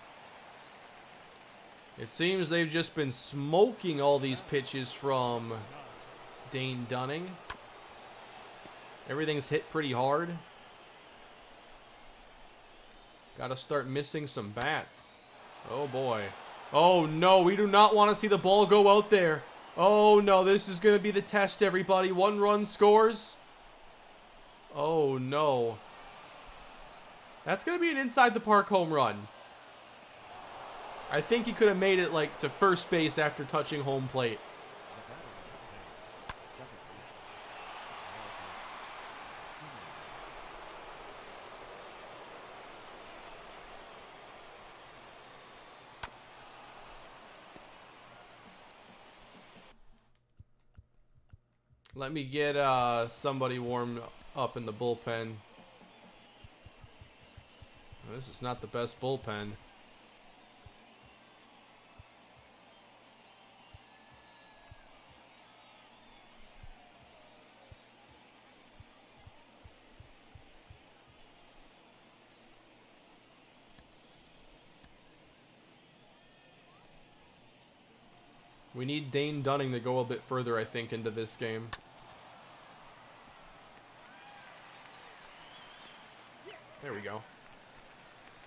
It seems they've just been smoking all these pitches from Dane Dunning. Everything's hit pretty hard. Gotta start missing some bats. Oh boy. Oh no, we do not want to see the ball go out there. Oh no, this is going to be the test, everybody. 1 run scores. Oh no. That's going to be an inside the park home run. I think he could have made it like to first base after touching home plate. Let me get somebody warmed up in the bullpen. This is not the best bullpen. We need Dane Dunning to go a bit further, I think, into this game. There we go.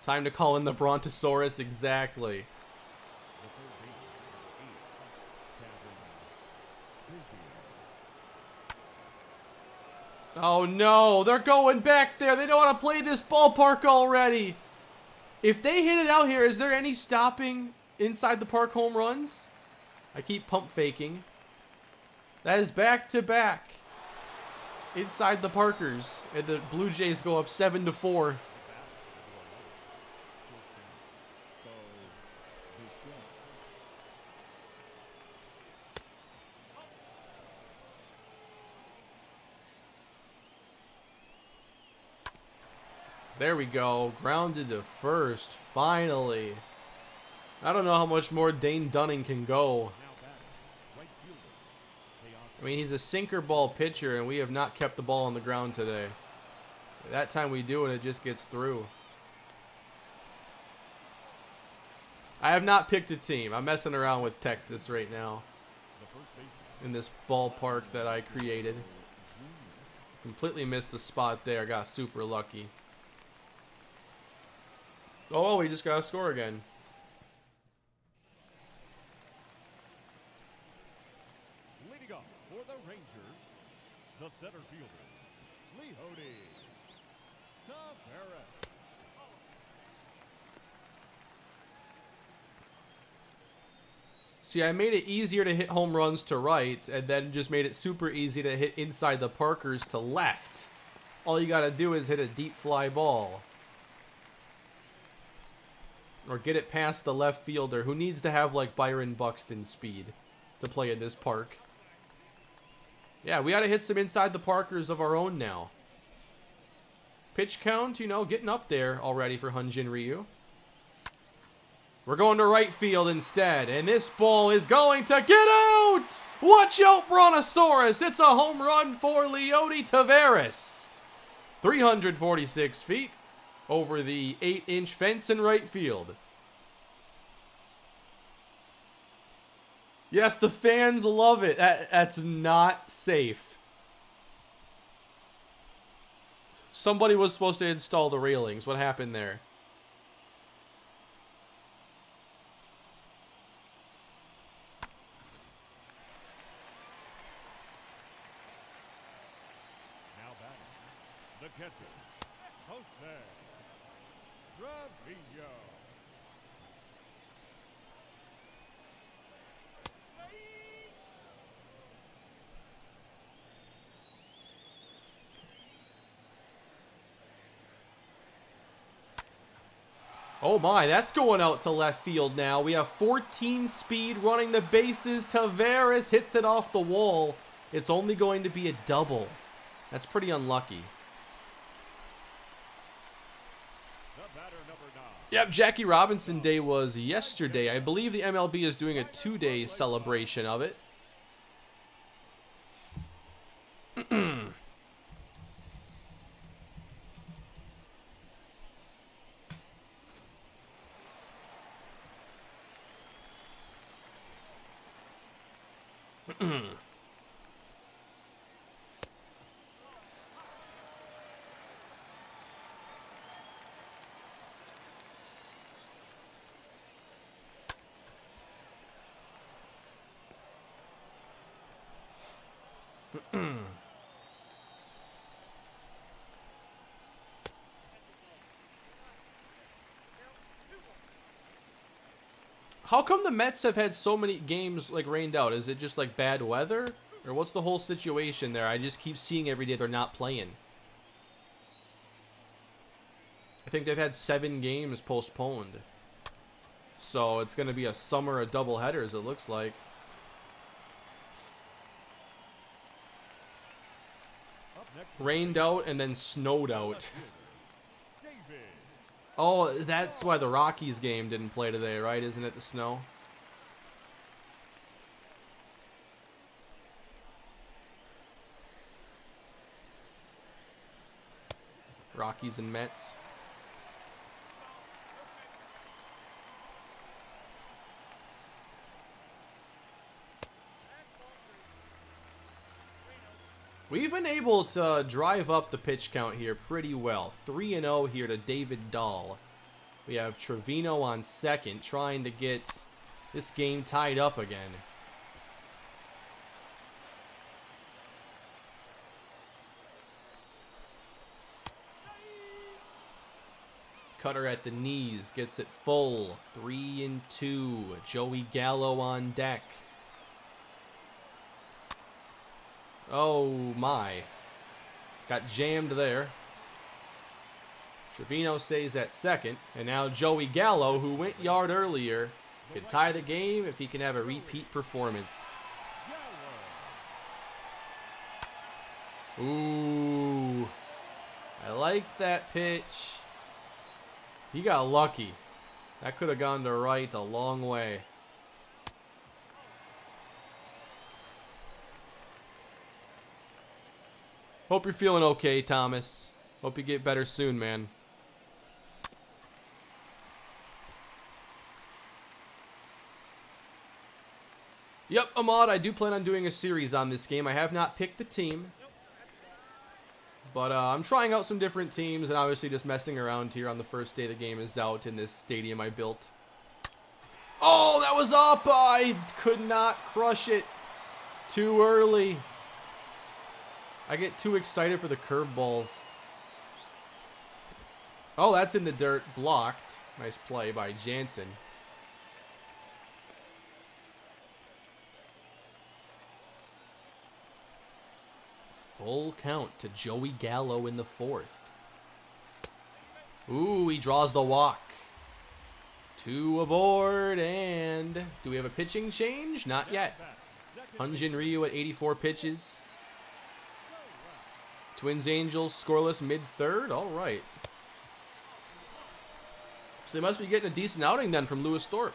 Time to call in the Brontosaurus, exactly. Oh no, they're going back there. They don't want to play this ballpark already. If they hit it out here, is there any stopping inside the park home runs? I keep pump faking. That is back to back. Inside the Parkers. And the Blue Jays go up 7-4. There we go. Grounded to first. Finally. I don't know how much more Dane Dunning can go. I mean, he's a sinker ball pitcher, and we have not kept the ball on the ground today. That time we do, and it just gets through. I have not picked a team. I'm messing around with Texas right now. In this ballpark that I created. Completely missed the spot there. Got super lucky. Oh, we just got to score again. The center fielder, Leody Taveras. See, I made it easier to hit home runs to right, and then just made it super easy to hit inside the Parkers to left. All you gotta do is hit a deep fly ball. Or get it past the left fielder, who needs to have like Byron Buxton speed to play in this park. Yeah, we got to hit some inside the Parkers of our own now. Pitch count, you know, getting up there already for Hyunjin Ryu. We're going to right field instead, and this ball is going to get out! Watch out, Brontosaurus! It's a home run for Leody Taveras. 346 feet over the 8-inch fence in right field. Yes, the fans love it. That's not safe. Somebody was supposed to install the railings. What happened there? Now batting, the catcher, Jose Trevino. Oh my, that's going out to left field now. We have 14 speed running the bases. Taveras hits it off the wall. It's only going to be a double. That's pretty unlucky. The batter, number 9. Yep, Jackie Robinson Day was yesterday. I believe the MLB is doing a 2-day celebration of it. How come the Mets have had so many games like rained out? Is it just like bad weather? Or what's the whole situation there? I just keep seeing every day they're not playing. I think they've had 7 games postponed. So it's going to be a summer of doubleheaders, it looks like. Up next, Rained out and then snowed out. David. Oh, that's why the Rockies game didn't play today, right? Isn't it the snow? Rockies and Mets. We've been able to drive up the pitch count here pretty well. 3-0 here to David Dahl. We have Trevino on second, trying to get this game tied up again. Cutter at the knees, gets it full. 3-2. Joey Gallo on deck. Oh my. Got jammed there. Trevino stays at second. And now Joey Gallo, who went yard earlier, can tie the game if he can have a repeat performance. Ooh. I liked that pitch. He got lucky. That could have gone to right a long way. Hope you're feeling okay, Thomas. Hope you get better soon, man. Yep, Ahmad, I do plan on doing a series on this game. I have not picked the team. But I'm trying out some different teams and obviously just messing around here on the first day the game is out in this stadium I built. Oh, that was up! I could not crush it too early. I get too excited for the curveballs. Oh, that's in the dirt. Blocked. Nice play by Jansen. Full count to Joey Gallo in the fourth. Ooh, he draws the walk. 2 aboard, and do we have a pitching change? Not yet. Hyunjin Ryu at 84 pitches. Twins Angels scoreless mid-third. All right. So they must be getting a decent outing then from Lewis Thorpe.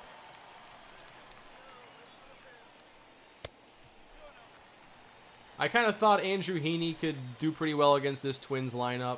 I kind of thought Andrew Heaney could do pretty well against this Twins lineup.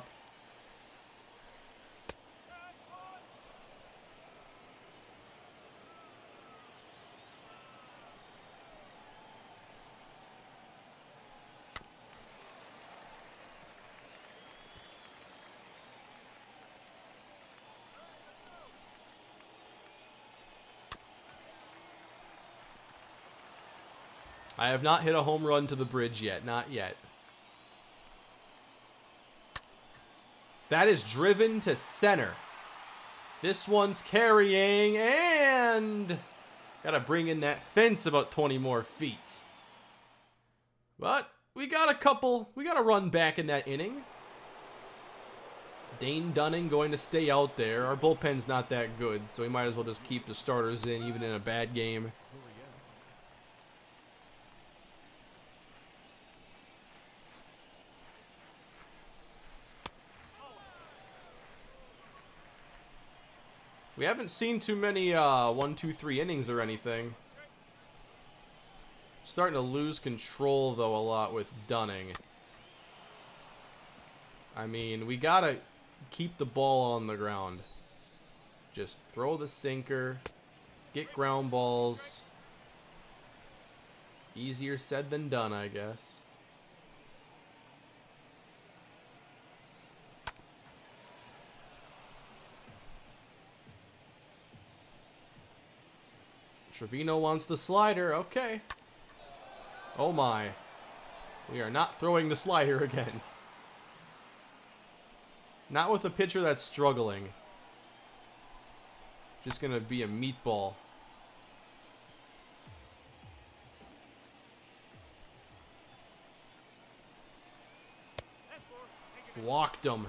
I have not hit a home run to the bridge yet. Not yet. That is driven to center. This one's carrying, and gotta bring in that fence about 20 more feet. But we got a run back in that inning. Dane Dunning going to stay out there. Our bullpen's not that good, so we might as well just keep the starters in, even in a bad game. We haven't seen too many 1, 2, 3 innings or anything. Starting to lose control, though, a lot with Dunning. I mean, we gotta keep the ball on the ground. Just throw the sinker. Get ground balls. Easier said than done, I guess. Trevino wants the slider. Okay. Oh my. We are not throwing the slider again. Not with a pitcher that's struggling. Just gonna be a meatball. Walked him.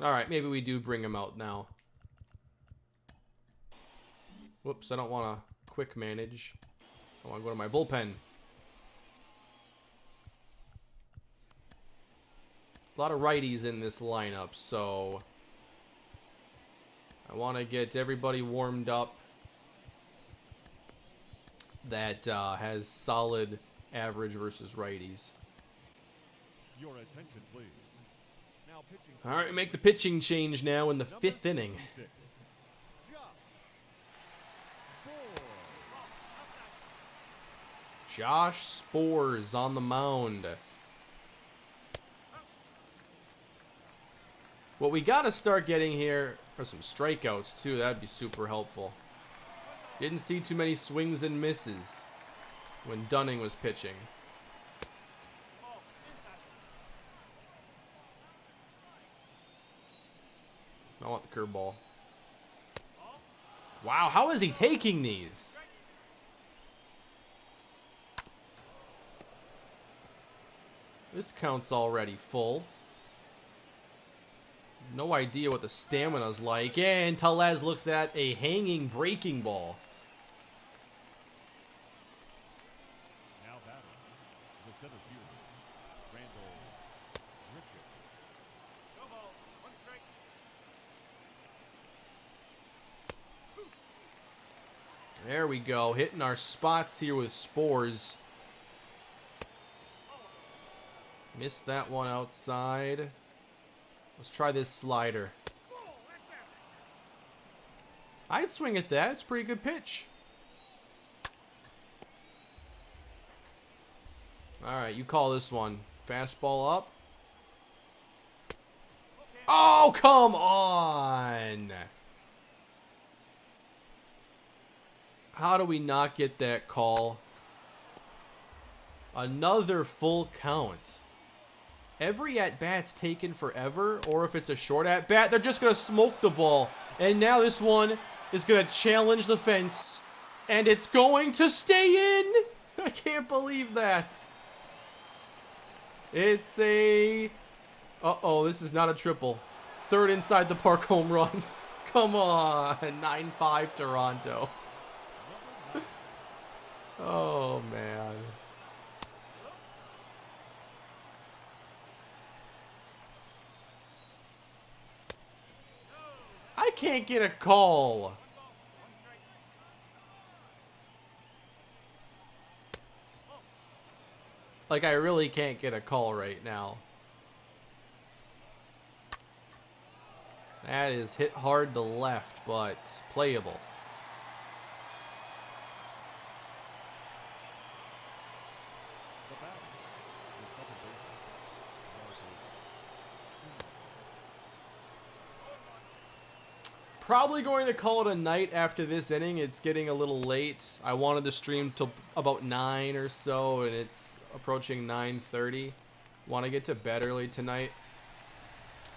Alright, maybe we do bring him out now. Whoops, I don't want to quick manage. I want to go to my bullpen. A lot of righties in this lineup, so I want to get everybody warmed up that has solid average versus righties. Your attention, please. Now pitching. All right, we make the pitching change now in the 5th inning. Josh Spores on the mound. What we got to start getting here are some strikeouts, too. That'd be super helpful. Didn't see too many swings and misses when Dunning was pitching. I want the curveball. Wow, how is he taking these? This count's already full. No idea what the stamina's like. And Tellez looks at a hanging breaking ball. Now batting, the center fielder, Randall Richard. No ball, 1 strike. There we go, hitting our spots here with Spores. Missed that one outside. Let's try this slider. I'd swing at that. It's a pretty good pitch. Alright, you call this one. Fastball up. Oh, come on! How do we not get that call? Another full count. Every at-bat's taken forever, or if it's a short at-bat, they're just going to smoke the ball. And now this one is going to challenge the fence, and it's going to stay in! I can't believe that. It's a... Uh-oh, this is not a triple. 3rd inside the park home run. Come on, 9-5 Toronto. Oh, man. I can't get a call. Like, I really can't get a call right now. That is hit hard to left, but playable. Probably going to call it a night after this inning. It's getting a little late. I wanted to stream till about 9 or so, and it's approaching 9:30. Want to get to bed early tonight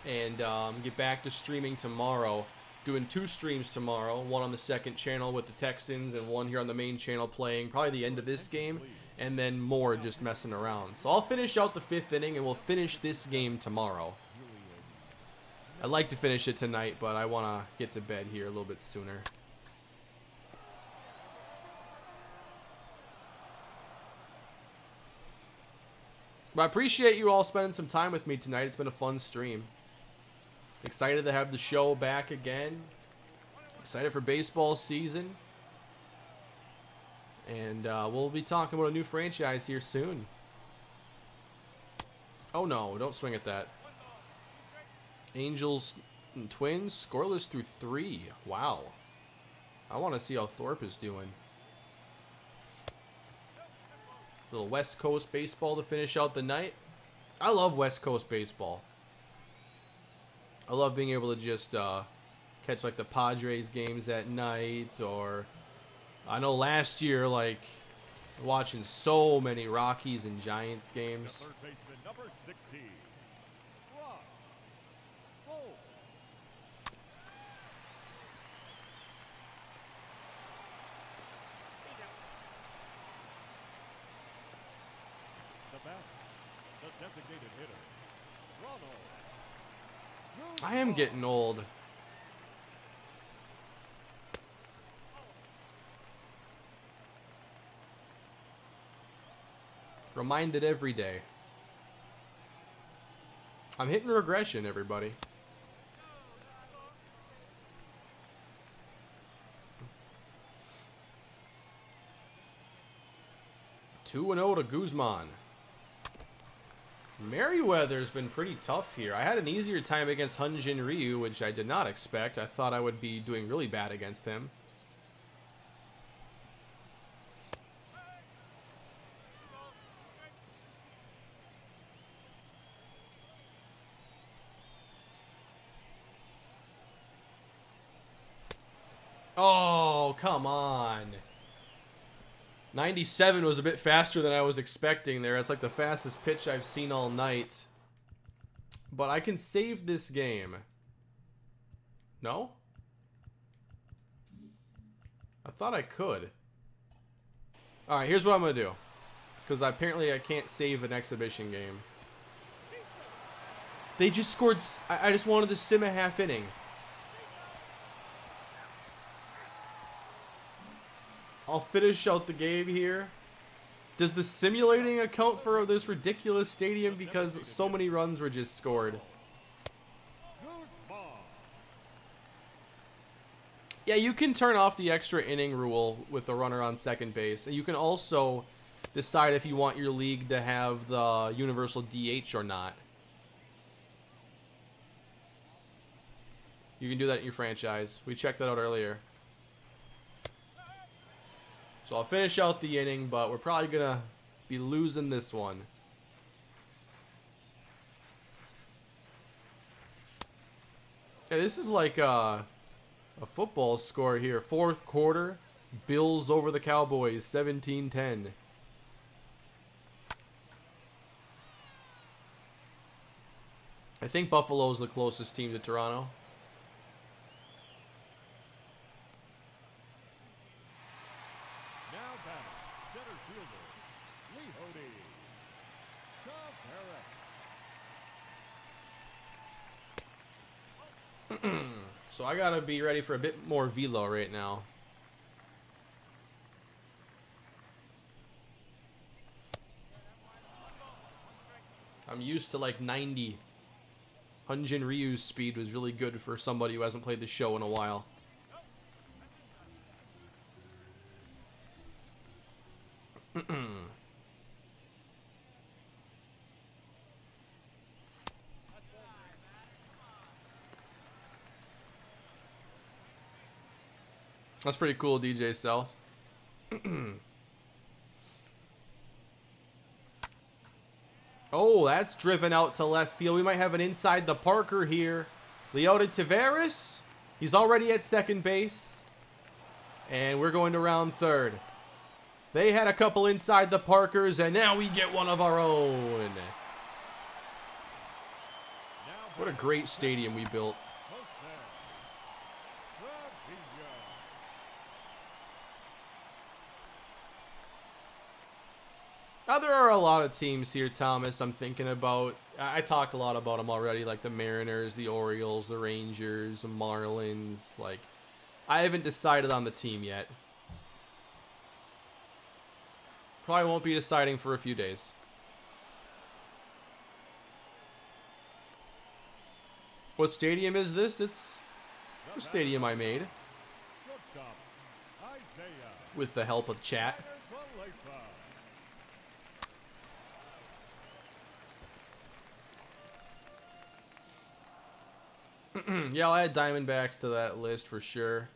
and get back to streaming tomorrow. Doing 2 streams tomorrow, one on the second channel with the Texans and one here on the main channel playing probably the end of this game, and then more just messing around. So I'll finish out the 5th inning and we'll finish this game tomorrow. I'd like to finish it tonight, but I want to get to bed here a little bit sooner. But I appreciate you all spending some time with me tonight. It's been a fun stream. Excited to have the show back again. Excited for baseball season. And we'll be talking about a new franchise here soon. Oh no, don't swing at that. Angels and Twins, scoreless through 3. Wow. I want to see how Thorpe is doing. Little West Coast baseball to finish out the night. I love West Coast baseball. I love being able to just catch like the Padres games at night, or I know last year, like, watching so many Rockies and Giants games. Third baseman, number 16. Rock. Roll. The bat, the designated hitter, Ronald. I am getting old. Reminded every day. I'm hitting regression, everybody. Two 2-0 to Guzman. Merriweather's been pretty tough here. I had an easier time against Hyun-Jin Ryu, which I did not expect. I thought I would be doing really bad against him. Oh, come on. 97 was a bit faster than I was expecting there. It's like the fastest pitch I've seen all night. But I can save this game. No? I thought I could. Alright, here's what I'm going to do. Because apparently I can't save an exhibition game. They just scored... I just wanted to sim a half inning. I'll finish out the game here. Does the simulating account for this ridiculous stadium because so many runs were just scored? Yeah, you can turn off the extra inning rule with a runner on second base. And you can also decide if you want your league to have the universal DH or not. You can do that in your franchise. We checked that out earlier. So I'll finish out the inning, but we're probably going to be losing this one. Yeah, this is like a football score here. Fourth quarter, Bills over the Cowboys, 17-10. I think Buffalo's the closest team to Toronto. So I gotta be ready for a bit more velo right now. I'm used to like 90. Hyun-Jin Ryu's speed was really good for somebody who hasn't played the show in a while. That's pretty cool, DJ South. Oh, that's driven out to left field. We might have an inside the Parker here. Leota Taveras. He's already at second base. And we're going to round third. They had a couple inside the Parkers, and now we get one of our own. What a great stadium we built. Now, there are a lot of teams here, Thomas, I'm thinking about. I talked a lot about them already, like the Mariners, the Orioles, the Rangers, the Marlins. Like, I haven't decided on the team yet. Probably won't be deciding for a few days. What stadium is this? It's a stadium I made. With the help of chat. Yeah, I'll add Diamondbacks to that list for sure.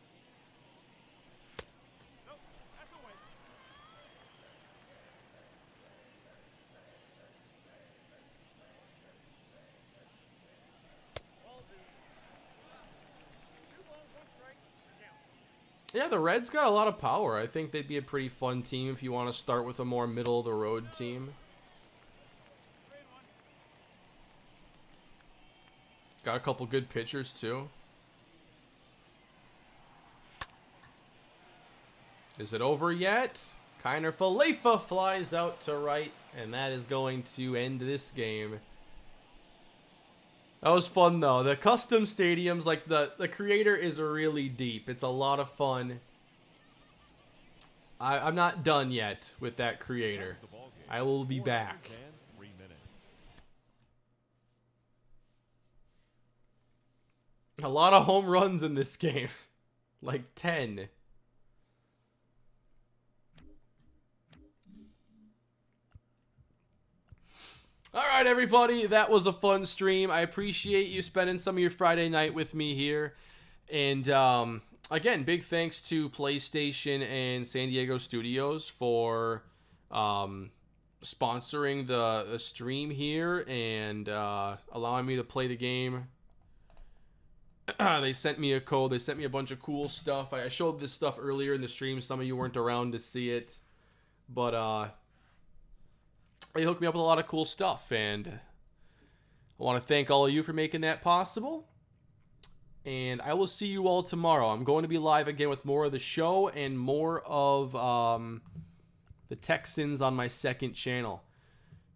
Yeah, the Reds got a lot of power. I think they'd be a pretty fun team if you want to start with a more middle-of-the-road team. Got a couple good pitchers, too. Is it over yet? Kiner Falefa flies out to right, and that is going to end this game. That was fun, though. The custom stadiums, like the creator is really deep. It's a lot of fun. I'm not done yet with that creator. I will be back. A lot of home runs in this game. Like 10. Alright, everybody. That was a fun stream. I appreciate you spending some of your Friday night with me here. And, again, big thanks to PlayStation and San Diego Studios for sponsoring the stream here and allowing me to play the game. They sent me a code. They sent me a bunch of cool stuff. I showed this stuff earlier in the stream. Some of you weren't around to see it. But they hooked me up with a lot of cool stuff. And I want to thank all of you for making that possible. And I will see you all tomorrow. I'm going to be live again with more of the show and more of the Texans on my second channel.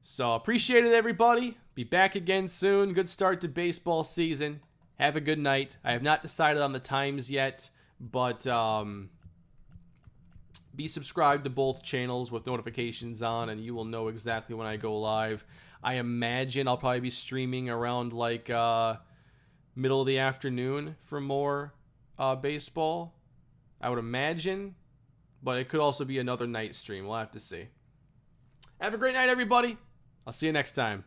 So appreciate it, everybody. Be back again soon. Good start to baseball season. Have a good night. I have not decided on the times yet, but be subscribed to both channels with notifications on, and you will know exactly when I go live. I imagine I'll probably be streaming around like middle of the afternoon for more baseball. I would imagine, but it could also be another night stream. We'll have to see. Have a great night, everybody. I'll see you next time.